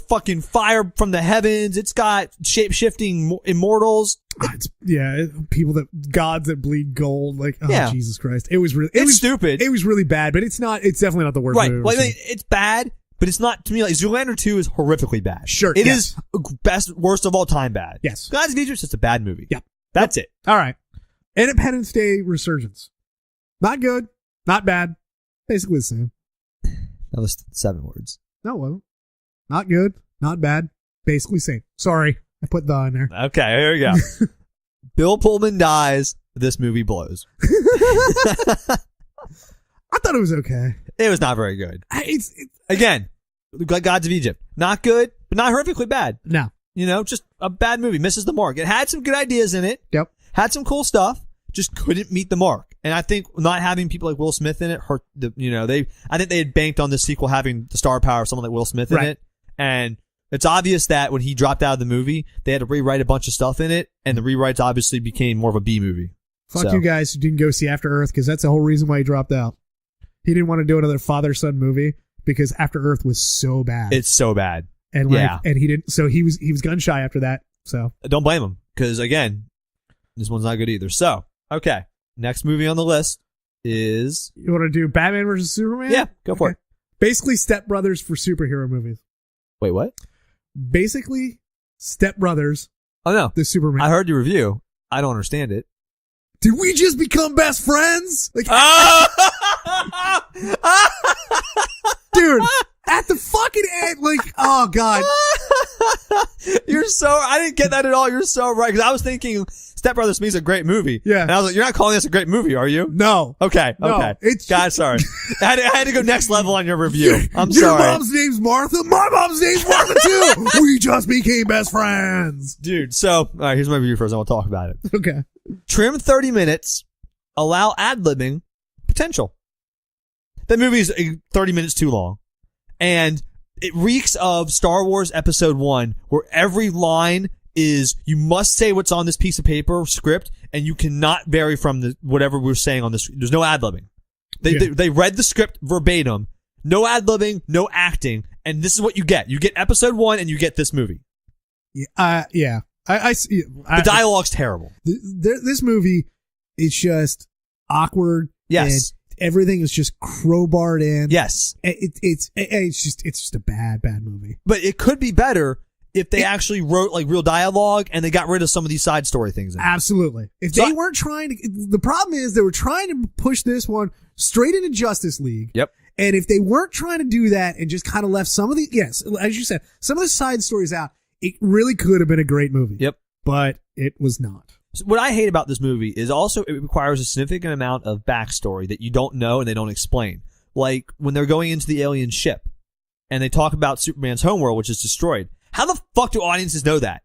B: fucking fire from the heavens. It's got shape-shifting immortals.
C: Gods that bleed gold. Like, oh,
B: yeah.
C: Jesus Christ. It was
B: stupid.
C: It was really bad, but it's definitely not the worst movie.
B: Well, it's bad, but it's not, to me, like, Zoolander 2 is horrifically bad.
C: Sure.
B: It is worst of all time bad.
C: Yes.
B: Gods of Egypt is just a bad movie.
C: Yep.
B: That's it.
C: All right. Independence Day Resurgence. Not good. Not bad. Basically the same.
B: That was 7 words.
C: No, it wasn't. Not good. Not bad. Basically same. Sorry. I put the in there.
B: Okay, here we go. Bill Pullman dies. This movie blows.
C: I thought it was okay.
B: It was not very good. Again, Gods of Egypt. Not good, but not horrifically bad.
C: No.
B: Just a bad movie. Misses the mark. It had some good ideas in it.
C: Yep.
B: Had some cool stuff. Just couldn't meet the mark. And I think not having people like Will Smith in it hurt I think they had banked on the sequel having the star power of someone like Will Smith in it. And it's obvious that when he dropped out of the movie, they had to rewrite a bunch of stuff in it. And the rewrites obviously became more of a B movie.
C: Fuck you guys who didn't go see After Earth, because that's the whole reason why he dropped out. He didn't want to do another father-son movie because After Earth was so bad.
B: It's so bad.
C: And and he didn't, so he was gun shy after that. So
B: don't blame him, because again, this one's not good either. So, okay. Next movie on the list is...
C: You want to do Batman versus Superman?
B: Yeah, go for it.
C: Basically, Step Brothers for superhero movies.
B: Wait, what?
C: Basically, Step Brothers.
B: Oh, no.
C: The Superman.
B: I heard your review. I don't understand it.
C: Did we just become best friends? Like, dude, at the fucking end, like, oh, God.
B: I didn't get that at all. You're so right. Because I was thinking Step Brothers to me is a great movie.
C: Yeah.
B: And I was like, you're not calling this a great movie, are you?
C: No.
B: Okay.
C: No,
B: Okay.
C: it's
B: God, sorry. I had to go next level on your review. I'm
C: Your
B: sorry.
C: mom's name's Martha. My mom's name's Martha too. We just became best friends.
B: Dude, so, all right, here's my review first, and we'll talk about it.
C: Okay.
B: Trim 30 minutes, allow ad-libbing potential. That movie is 30 minutes too long. And it reeks of Star Wars Episode 1, where every line is, you must say what's on this piece of paper, script, and you cannot vary from whatever we're saying on this. There's no ad-libbing. They read the script verbatim. No ad-libbing, no acting, and this is what you get. You get Episode 1, and you get this movie.
C: Yeah.
B: The dialogue's terrible.
C: This movie is just awkward.
B: Yes.
C: And everything is just crowbarred in.
B: Yes.
C: It's just a bad movie.
B: But it could be better if they actually wrote like real dialogue and they got rid of some of these side story things.
C: Absolutely. If they weren't trying to, the problem is they were trying to push this one straight into Justice League.
B: Yep.
C: And if they weren't trying to do that and just kind of left some of the, yes, as you said, some of the side stories out, it really could have been a great movie.
B: Yep.
C: But it was not.
B: So what I hate about this movie is also it requires a significant amount of backstory that you don't know and they don't explain. Like when they're going into the alien ship and they talk about Superman's homeworld, which is destroyed. How the fuck do audiences know that?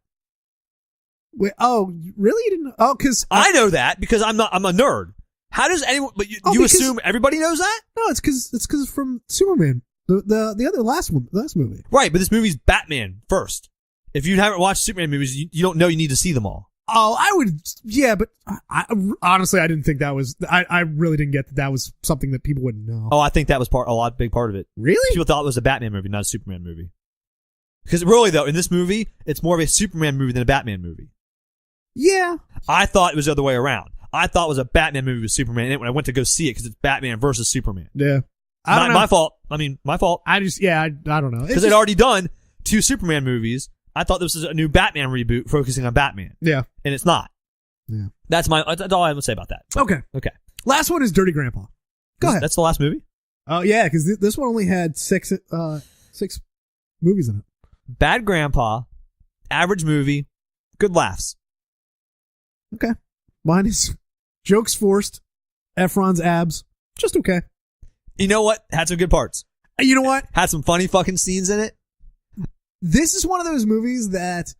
C: Wait, oh, really? You didn't know? Oh, because
B: I know that because I'm a nerd. How does anyone? But you assume everybody knows that?
C: No, it's because from Superman, the other last movie.
B: Right, but this movie's Batman first. If you haven't watched Superman movies, you don't know you need to see them all.
C: Oh, I would, yeah, but honestly, I didn't think that was. I really didn't get that was something that people wouldn't know.
B: Oh, I think that was big part of it.
C: Really?
B: People thought it was a Batman movie, not a Superman movie. Because really, though, in this movie, it's more of a Superman movie than a Batman movie.
C: Yeah.
B: I thought it was the other way around. I thought it was a Batman movie with Superman in it when I went to go see it because it's Batman versus Superman.
C: Yeah. I don't know.
B: My fault. I mean, my fault.
C: I don't know.
B: Because they'd already done 2 Superman movies. I thought this was a new Batman reboot focusing on Batman.
C: Yeah.
B: And it's not.
C: Yeah.
B: That's all I have to say about that.
C: Okay. Last one is Dirty Grandpa. Go ahead.
B: That's the last movie?
C: Oh, yeah, because this one only had 6 movies in it.
B: Bad Grandpa, average movie, good laughs.
C: Okay. Mine is jokes forced, Efron's abs, just okay.
B: You know what? Had some good parts.
C: You know what?
B: Had some funny fucking scenes in it.
C: This is one of those movies that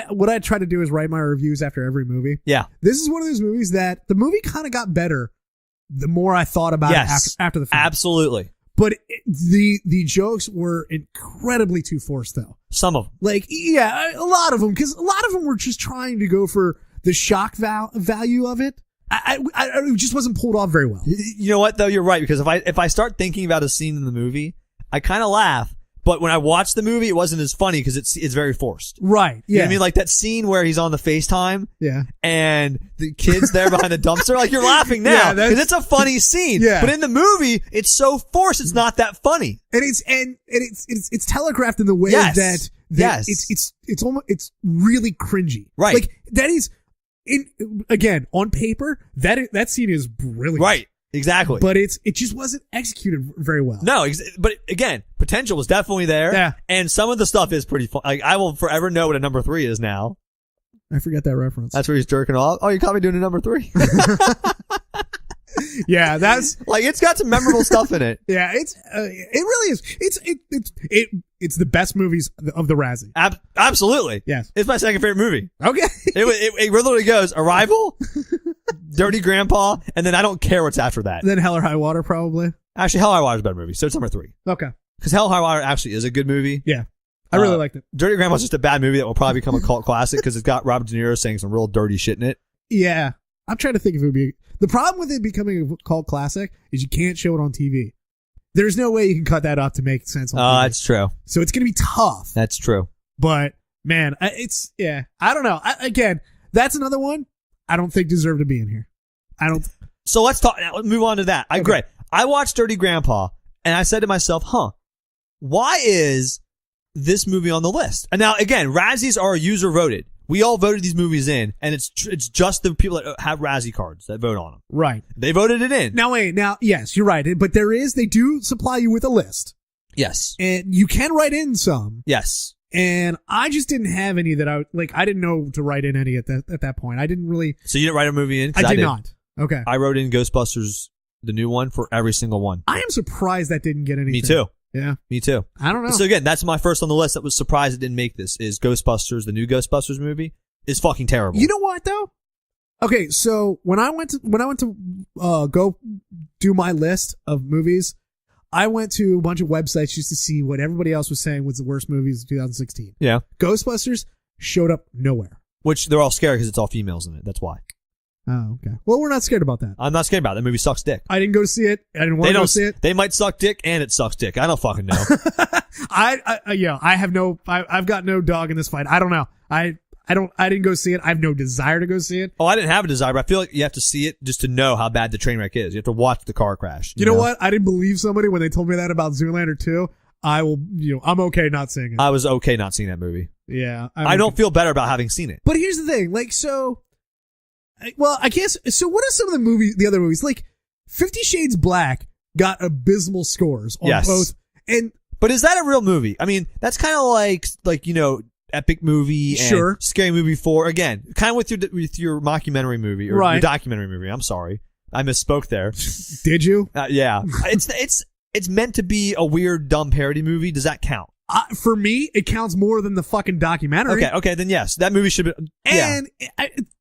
C: what I try to do is write my reviews after every movie.
B: Yeah.
C: This is one of those movies that the movie kind of got better the more I thought about it after the film.
B: Absolutely.
C: But the jokes were incredibly too forced, though.
B: Some of them.
C: Like, yeah, a lot of them, because a lot of them were just trying to go for the shock value of it. It just wasn't pulled off very well.
B: You know what, though? You're right, because if I start thinking about a scene in the movie, I kind of laugh. But when I watched the movie, it wasn't as funny because it's very forced.
C: Right. Yeah.
B: You know what I mean? Like that scene where he's on the FaceTime.
C: Yeah.
B: And the kid's there behind the dumpster. Like, you're laughing now. Because it's a funny scene.
C: Yeah.
B: But in the movie, it's so forced, it's not that funny.
C: And it's telegraphed in the way that it's almost, it's really cringy.
B: Right.
C: Like, that is, again, on paper, that scene is brilliant.
B: Right. Exactly.
C: But it just wasn't executed very well.
B: No, but again, potential was definitely there.
C: Yeah. And
B: some of the stuff is pretty fun. Like, I will forever know what a number 3 is now.
C: I forget that reference.
B: That's where he's jerking off. Oh, you caught me doing a number 3.
C: Yeah, that's
B: like, it's got some memorable stuff in it.
C: Yeah, it really is. It's the best movies of the Razzie.
B: Absolutely.
C: Yes.
B: It's my second favorite movie.
C: Okay.
B: It literally goes Arrival, Dirty Grandpa, and then I don't care what's after that.
C: Then Hell or High Water, probably.
B: Actually, Hell or High Water is a better movie, so it's number 3.
C: Okay.
B: Because Hell or High Water actually is a good movie.
C: Yeah. I really liked it.
B: Dirty Grandpa's just a bad movie that will probably become a cult classic because it's got Robert De Niro saying some real dirty shit in it.
C: Yeah. I'm trying to think if it would be... The problem with it becoming a cult classic is you can't show it on TV. There's no way you can cut that up to make sense on TV.
B: That's true.
C: So it's going to be tough.
B: That's true.
C: But, man, I don't know. Again, that's another one I don't think deserved to be in here.
B: So let's move on to that. I agree. I watched Dirty Grandpa and I said to myself, why is this movie on the list? And now, again, Razzies are user voted. We all voted these movies in, and it's just the people that have Razzie cards that vote on them.
C: Right.
B: They voted it in.
C: Now, yes, you're right. But they do supply you with a list.
B: Yes.
C: And you can write in some.
B: Yes.
C: And I just didn't have any that I didn't know to write in any at that point. I didn't really.
B: So you didn't write a movie in? 'Cause
C: I did not. Okay.
B: I wrote in Ghostbusters, the new one, for every single one.
C: I am surprised that didn't get anything.
B: Me too.
C: Yeah.
B: Me too.
C: I don't know.
B: So again, that's my first on the list that was surprised it didn't make this, is Ghostbusters, the new Ghostbusters movie, is fucking terrible.
C: You know what, though? Okay, so when I went to go do my list of movies, I went to a bunch of websites just to see what everybody else was saying was the worst movies of 2016.
B: Yeah.
C: Ghostbusters showed up nowhere.
B: Which they're all scared because it's all females in it. That's why.
C: Oh, okay. Well, we're not scared about that.
B: I'm not scared about it. That movie sucks dick.
C: I didn't go to see it. I didn't want to go see it.
B: They might suck dick and it sucks dick. I don't fucking know.
C: I've got no dog in this fight. I don't know. I didn't go see it. I have no desire to go see it.
B: Oh, I didn't have a desire, but I feel like you have to see it just to know how bad the train wreck is. You have to watch the car crash.
C: You know what? I didn't believe somebody when they told me that about Zoolander 2. I'm okay not seeing it.
B: I was okay not seeing that movie.
C: Yeah.
B: I don't feel better about having seen it.
C: But here's the thing. I guess, so what are some of the other movies? Like, 50 Shades Black got abysmal scores on both.
B: But is that a real movie? I mean, that's kind of like, epic movie and scary movie 4. Again, kind of with your mockumentary movie or your documentary movie. I'm sorry. I misspoke there.
C: Did you?
B: Yeah. It's meant to be a weird, dumb parody movie. Does that count?
C: For me, it counts more than the fucking documentary.
B: Okay, then yes. That movie should be...
C: And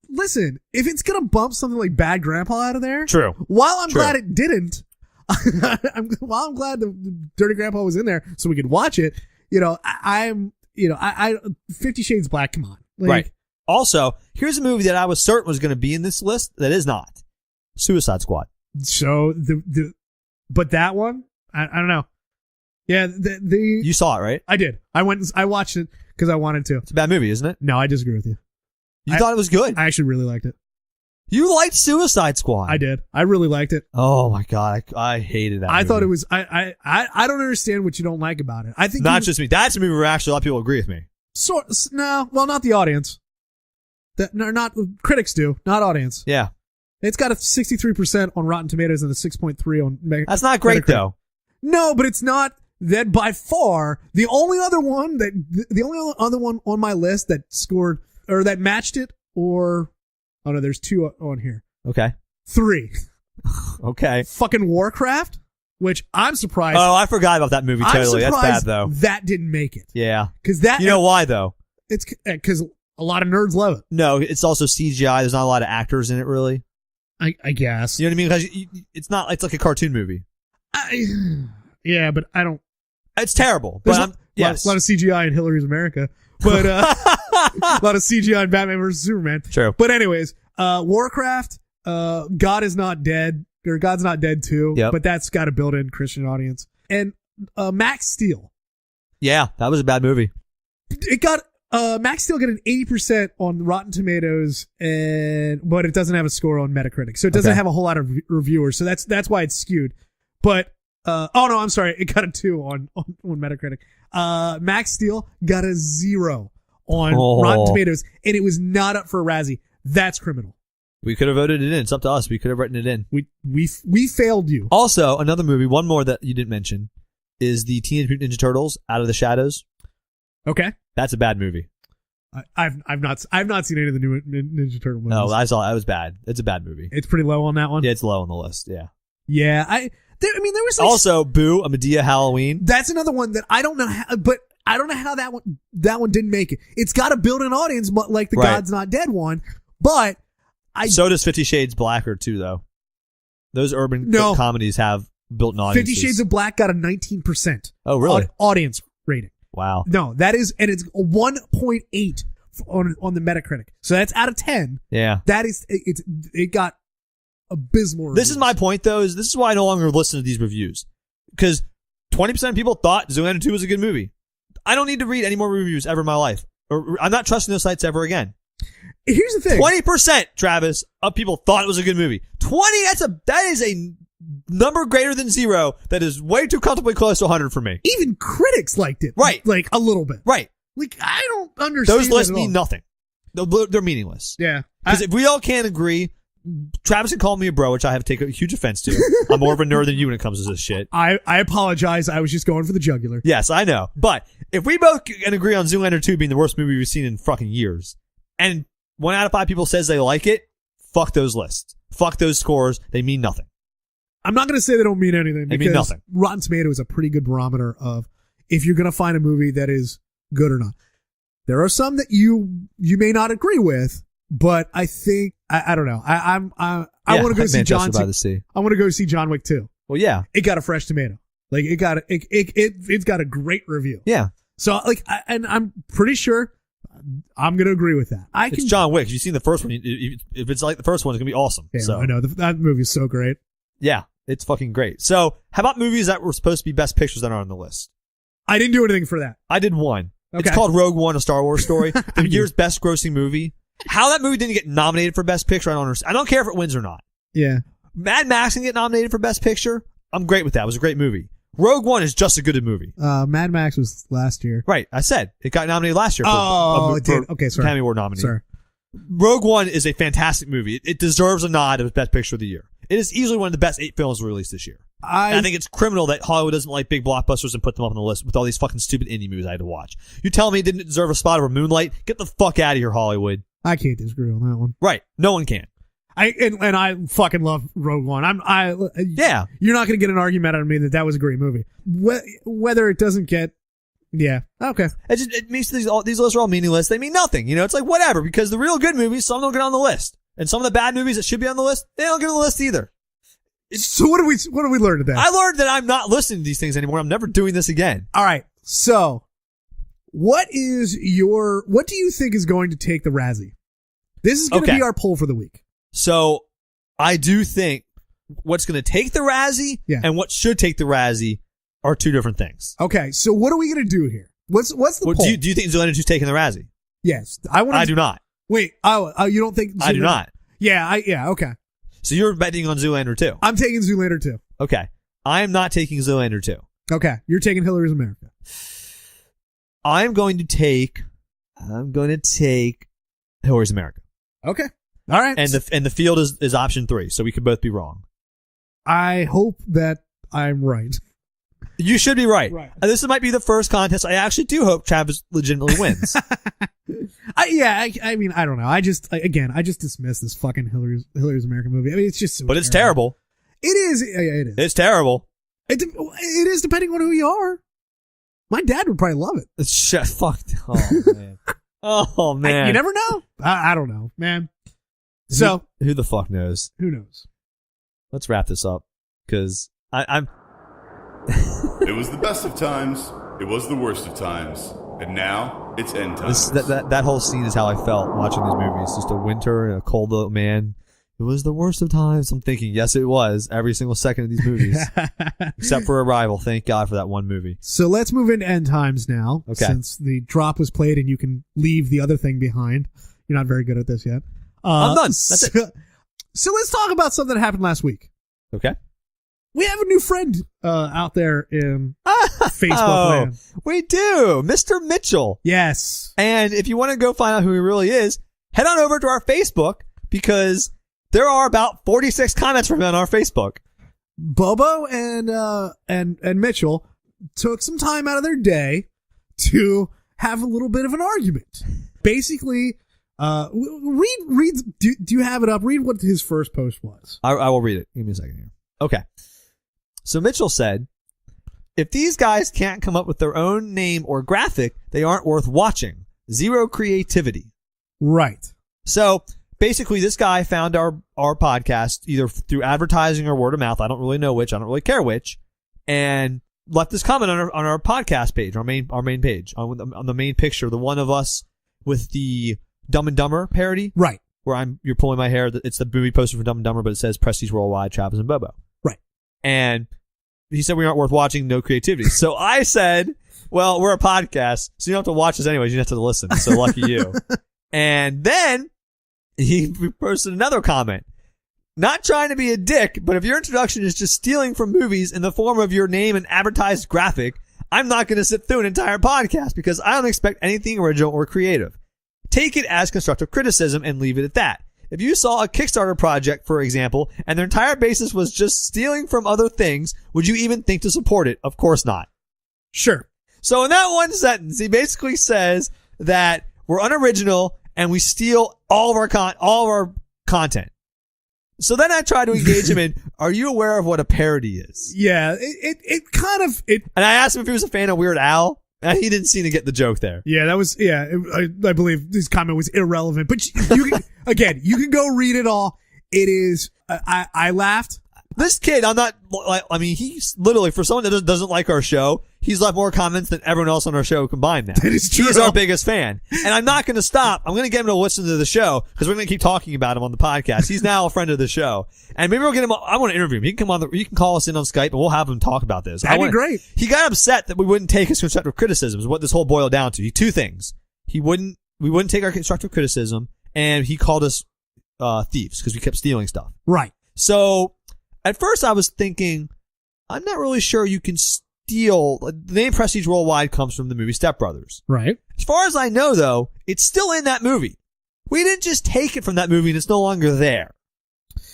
C: listen, if it's going to bump something like Bad Grandpa out of there...
B: True.
C: While I'm glad it didn't... while I'm glad the Dirty Grandpa was in there so we could watch it, I 50 Shades Black, come on.
B: Right. Also, here's a movie that I was certain was going to be in this list that is not. Suicide Squad.
C: So, but that one, I don't know. Yeah,
B: you saw it, right?
C: I did. I watched it because I wanted to.
B: It's a bad movie, isn't it?
C: No, I disagree with you.
B: You thought it was good?
C: I actually really liked it.
B: You liked Suicide Squad.
C: I did. I really liked it.
B: Oh my god, I hated that.
C: I thought it was. I don't understand what you don't like about it. I think
B: not just me. That's a movie where actually a lot of people agree with me.
C: No, well, not the audience. Not critics do, not audience.
B: Yeah,
C: it's got a 63% on Rotten Tomatoes and a 6.3 on.
B: That's not great though.
C: No, but it's not. That by far the only other one on my list that scored or that matched it or. Oh no, there's 2 on here.
B: Okay.
C: 3.
B: Okay.
C: Fucking Warcraft, which I'm surprised.
B: Oh, I forgot about that movie totally. That's bad though.
C: That didn't make it.
B: Yeah.
C: Because that.
B: You know why though?
C: It's because a lot of nerds love it.
B: No, it's also CGI. There's not a lot of actors in it really.
C: I guess.
B: You know what I mean? Because it's not. It's like a cartoon movie.
C: Yeah, but I don't.
B: It's terrible. But yes,
C: a lot of CGI in Hillary's America. But a lot of CGI in Batman vs Superman.
B: True.
C: But anyways, Warcraft, God is Not Dead, or God's Not Dead 2.
B: Yep.
C: But that's got a built-in Christian audience. And Max Steel.
B: Yeah, that was a bad movie.
C: It got Max Steel got an 80% on Rotten Tomatoes, but it doesn't have a score on Metacritic, so it doesn't have a whole lot of reviewers. So that's why it's skewed. But oh no, I'm sorry, it got a 2 on Metacritic. Max Steel got a 0 on Rotten Tomatoes, and it was not up for a Razzie. That's criminal.
B: We could have voted it in. It's up to us. We could have written it in.
C: We failed you.
B: Also, another movie, one more that you didn't mention, is the Teenage Mutant Ninja Turtles: Out of the Shadows.
C: Okay,
B: that's a bad movie.
C: I've not seen any of the new Ninja Turtle movies.
B: No, I saw it. It was bad. It's a bad movie.
C: It's pretty low on that one.
B: Yeah, it's low on the list. Yeah.
C: Yeah, there was
B: also Boo, a Medea Halloween.
C: That's another one that I don't know how, but I don't know how that one didn't make it. It's got a built-in audience, but like the God's Not Dead one. But
B: so does 50 Shades Blacker too, though. Those urban comedies have built-in audiences.
C: 50 Shades of Black got a 19%.
B: Oh, really?
C: Audience rating.
B: Wow.
C: No, that is, and it's a 1.8 on the Metacritic. So that's out of 10.
B: Yeah.
C: That is, it got abysmal reviews.
B: This is my point, though, this is why I no longer listen to these reviews. Because 20% of people thought Zoolander 2 was a good movie. I don't need to read any more reviews ever in my life. I'm not trusting those sites ever again.
C: Here's the thing.
B: 20%, Travis, of people thought it was a good movie. 20, that is a number greater than 0 that is way too comfortably close to 100 for me.
C: Even critics liked it.
B: Right.
C: Like, a little bit.
B: Right.
C: Like, I don't understand.
B: Those lists mean nothing. They're meaningless.
C: Yeah.
B: Because if we all can't agree Travis can call me a bro, which I have taken a huge offense to. I'm more of a nerd than you when it comes to this shit.
C: I apologize. I was just going for the jugular.
B: Yes, I know. But if we both can agree on Zoolander 2 being the worst movie we've seen in fucking years, and 1 out of 5 people says they like it, fuck those lists. Fuck those scores. They mean nothing.
C: I'm not going to say they don't mean anything.
B: They mean nothing.
C: Rotten Tomatoes is a pretty good barometer of if you're going to find a movie that is good or not. There are some that you may not agree with, but I think I don't know. I want to go see I want to go see John Wick 2.
B: Well, yeah,
C: it got a fresh tomato. Like it's got a great review.
B: Yeah.
C: So and I'm pretty sure I'm going to agree with that.
B: It's John Wick. If you've seen the first one, if it's like the first one, it's going to be awesome.
C: Yeah,
B: so
C: I know that movie is so great.
B: Yeah, it's fucking great. So how about movies that were supposed to be best pictures that aren't on the list?
C: I didn't do anything for that.
B: I did one.
C: Okay.
B: It's called Rogue One, a Star Wars story. The year's best grossing movie. How that movie didn't get nominated for best picture, I don't understand. I don't care if it wins or not.
C: Yeah.
B: Mad Max didn't get nominated for best picture. I'm great with that. It was a great movie. Rogue One is just a good movie.
C: Mad Max was last year.
B: Right. I said it got nominated last year.
C: It did. Okay, sorry.
B: Academy Award nominee.
C: Sorry.
B: Rogue One is a fantastic movie. It deserves a nod as best picture of the year. It is easily one of the best 8 films released this year. I think it's criminal that Hollywood doesn't like big blockbusters and put them up on the list with all these fucking stupid indie movies I had to watch. You tell me it didn't deserve a spot over Moonlight? Get the fuck out of here, Hollywood.
C: I can't disagree on that one.
B: Right. No one can.
C: And I fucking love Rogue One.
B: Yeah.
C: You're not going to get an argument out of me that was a great movie. Whether it doesn't get, yeah, okay.
B: It means these lists are all meaningless. They mean nothing. You know, it's like whatever, because the real good movies, some don't get on the list. And some of the bad movies that should be on the list, they don't get on the list either.
C: So what do we learn today?
B: I learned that I'm not listening to these things anymore. I'm never doing this again.
C: All right. So what do you think is going to take the Razzie? This is going to be our poll for the week. So
B: I do think what's going to take the Razzie and what should take the Razzie are two different things.
C: Okay. So what are we going to do here? What's the poll?
B: Do you think Zoolander 2's taking the Razzie?
C: Yes.
B: I do not.
C: Wait. Oh, you don't think?
B: I do not.
C: Yeah. Okay.
B: So you're betting on Zoolander 2.
C: I'm taking Zoolander 2.
B: Okay. I am not taking Zoolander 2.
C: Okay. You're taking Hillary's America.
B: I'm going to take Hillary's America.
C: Okay. All right.
B: And the field is option 3, so we could both be wrong.
C: I hope that I'm right.
B: You should be right.
C: Right.
B: This might be the first contest. I actually do hope Travis legitimately wins.
C: I mean, I don't know. I just dismiss this fucking Hillary's American movie. I mean, it's just so
B: But it's terrible.
C: It is. Yeah, it is.
B: It's terrible.
C: It is depending on who you are. My dad would probably love it.
B: It's fucked. Oh, man. Oh, man.
C: You never know. I don't know, man. So.
B: Who the fuck knows?
C: Who knows?
B: Let's wrap this up, because I'm...
A: It was the best of times. It was the worst of times. And now, it's end times.
B: That whole scene is how I felt watching these movies. Just a winter and a cold little man. It was the worst of times. I'm thinking, yes, it was. Every single second of these movies. Except for Arrival. Thank God for that one movie.
C: So let's move into end times now.
B: Okay.
C: Since the drop was played and you can leave the other thing behind. You're not very good at this yet.
B: I'm done. That's it.
C: So let's talk about something that happened last week.
B: Okay.
C: We have a new friend out there in Facebook land.
B: We do. Mr. Mitchell.
C: Yes.
B: And if you want to go find out who he really is, head on over to our Facebook, because there are about 46 comments from him on our Facebook.
C: Bobo and Mitchell took some time out of their day to have a little bit of an argument. Basically, read. Do you have it up? Read what his first post was.
B: I will read it. Give me a second here. Okay. So Mitchell said, if these guys can't come up with their own name or graphic, they aren't worth watching. Zero creativity.
C: Right.
B: So basically, this guy found our podcast either through advertising or word of mouth. I don't really know which. I don't really care which. And left this comment on our podcast page, our main page, on the main picture, the one of us with the Dumb and Dumber parody.
C: Right.
B: Where you're pulling my hair. It's the movie poster for Dumb and Dumber, but it says Prestige Worldwide, Travis and Bobo.
C: Right.
B: And he said we aren't worth watching, no creativity. So I said, well, we're a podcast, so you don't have to watch us anyways. You have to listen. So lucky you. And then he posted another comment. Not trying to be a dick, but if your introduction is just stealing from movies in the form of your name and advertised graphic, I'm not going to sit through an entire podcast because I don't expect anything original or creative. Take it as constructive criticism and leave it at that. if you saw a Kickstarter project, for example, and their entire basis was just stealing from other things, would you even think to support it? Of course not.
C: Sure.
B: So in that one sentence, he basically says that we're unoriginal and we steal all of our content. So then I try to engage him in, are you aware of what a parody is?
C: Yeah, it kind of...
B: And I asked him if he was a fan of Weird Al, and he didn't seem to get the joke there.
C: Yeah, that was... Yeah, I believe his comment was irrelevant. But you can, again, you can go read it all. It is... I laughed.
B: This kid, I'm not... I mean, he's literally, for someone that doesn't like our show, he's left more comments than everyone else on our show combined now.
C: That is true.
B: He's our biggest fan. And I'm not going to stop. I'm going to get him to listen to the show because we're going to keep talking about him on the podcast. He's now a friend of the show. And maybe we'll get him I want to interview him. He can come on he can call us in on Skype and we'll have him talk about this.
C: That'd be great.
B: He got upset that we wouldn't take his constructive criticism is what this whole boiled down to. Two things. We wouldn't take our constructive criticism, and he called us thieves because we kept stealing stuff.
C: Right.
B: So at first I was thinking, I'm not really sure you can steal. The name Prestige Worldwide comes from the movie Step Brothers.
C: Right.
B: As far as I know, though, it's still in that movie. We didn't just take it from that movie and it's no longer there.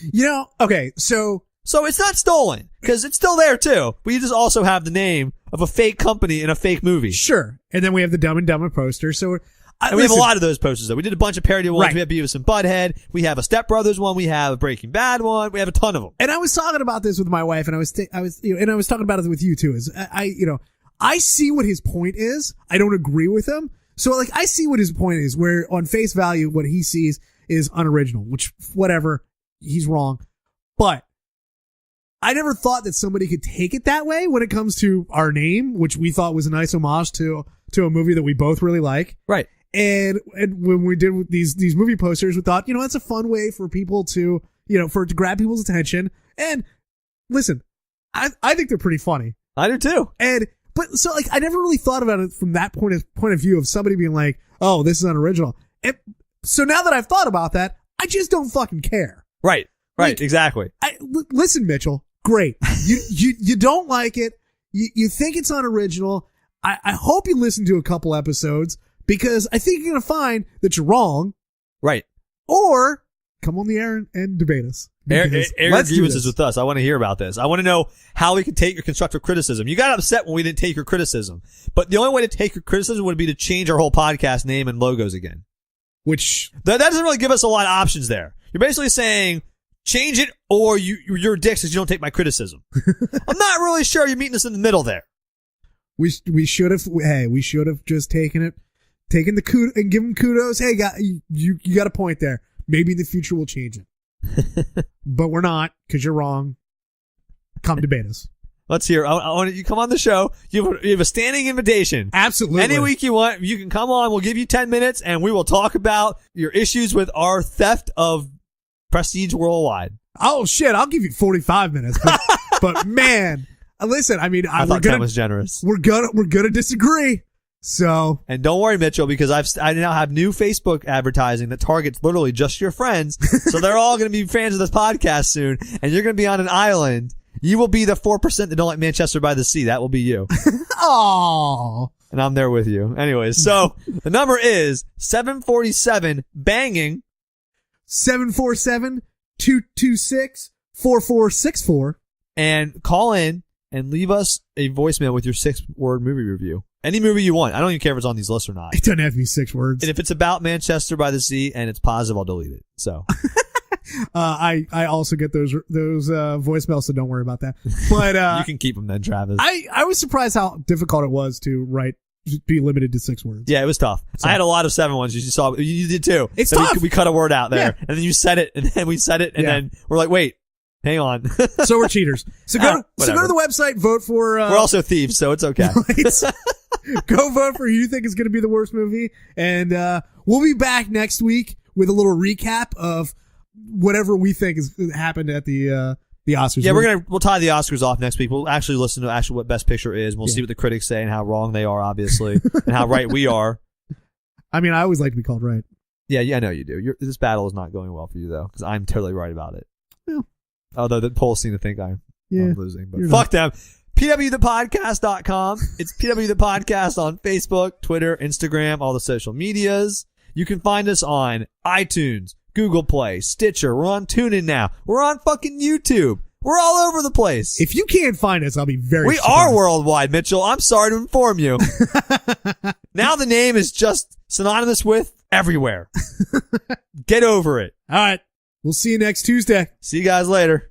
C: You know, okay, so
B: it's not stolen because it's still there too. We just also have the name of a fake company in a fake movie.
C: Sure. And then we have the Dumb and Dumber poster. So
B: and we have a lot of those posters though. We did a bunch of parody ones.
C: Right.
B: We have Beavis and Butthead. We have a Step Brothers one. We have a Breaking Bad one. We have a ton of them.
C: And I was talking about this with my wife, and I was talking about it with you too. Is I see what his point is. I don't agree with him. So like, I see what his point is. Where on face value, what he sees is unoriginal. Which whatever, he's wrong. But I never thought that somebody could take it that way when it comes to our name, which we thought was a nice homage to a movie that we both really like.
B: Right.
C: And when we did these movie posters, we thought, that's a fun way for people to, for it to grab people's attention. And listen, I think they're pretty funny.
B: I do too.
C: But so like, I never really thought about it from that point of view of somebody being like, oh, this is unoriginal. And so now that I've thought about that, I just don't fucking care.
B: Right. Right.
C: Like,
B: exactly.
C: Listen, Mitchell, great. You don't like it. You think it's unoriginal. I hope you listen to a couple episodes, because I think you're going to find that you're wrong.
B: Right.
C: Or come on the air and debate us.
B: Air grievances with us. I want to hear about this. I want to know how we can take your constructive criticism. You got upset when we didn't take your criticism. But the only way to take your criticism would be to change our whole podcast name and logos again.
C: Which...
B: That doesn't really give us a lot of options there. You're basically saying, change it or you're a dick because you don't take my criticism. I'm not really sure you're meeting us in the middle there.
C: We should have just taken the kudos and give him kudos. Hey, you got a point there. Maybe in the future we'll change it. But we're not, because you're wrong. Come debate us.
B: Let's hear. I want you come on the show. You have a standing invitation.
C: Absolutely.
B: Any week you want, you can come on. We'll give you 10 minutes and we will talk about your issues with our theft of Prestige Worldwide.
C: Oh shit, I'll give you 45 minutes. But man, listen, I mean,
B: I thought 10 was generous.
C: We're gonna disagree. So,
B: and don't worry, Mitchell, because I now have new Facebook advertising that targets literally just your friends. So they're all going to be fans of this podcast soon, and you're going to be on an island. You will be the 4% that don't like Manchester by the Sea. That will be you.
C: Oh.
B: And I'm there with you. Anyways, so the number is 747 banging
C: 747-226-4464.
B: And call in and leave us a voicemail with your 6-word movie review. Any movie you want. I don't even care if it's on these lists or not.
C: It doesn't have to be 6 words.
B: And if it's about Manchester by the Sea and it's positive, I'll delete it. So.
C: I also get those voicemails, so don't worry about that. But
B: you can keep them then, Travis.
C: I was surprised how difficult it was to be limited to 6 words.
B: Yeah, it was tough. So, I had a lot of 7 ones. You saw, you did too.
C: It's tough.
B: We cut a word out there,
C: yeah.
B: and then you said it, and then we said it, and then we're like, wait, hang on.
C: So we're cheaters. So go to the website, vote for.
B: We're also thieves, so it's okay.
C: Right? Go vote for who you think is going to be the worst movie, and we'll be back next week with a little recap of whatever we think has happened at the Oscars.
B: Yeah, we'll tie the Oscars off next week. We'll actually listen to what Best Picture is. We'll see what the critics say and how wrong they are, obviously, and how right we are.
C: I mean, I always like to be called right.
B: Yeah, I know you do. This battle is not going well for you though, because I'm totally right about it.
C: Yeah.
B: Although the polls seem to think I'm losing, but fuck them. PWThePodcast.com. It's PW the Podcast on Facebook, Twitter, Instagram, all the social medias. You can find us on iTunes, Google Play, Stitcher. We're on TuneIn now. We're on fucking YouTube. We're all over the place.
C: If you can't find us, I'll be very
B: We
C: surprised.
B: are worldwide, Mitchell. I'm sorry to inform you. Now the name is just synonymous with everywhere. Get over it.
C: All right. We'll see you next Tuesday.
B: See you guys later.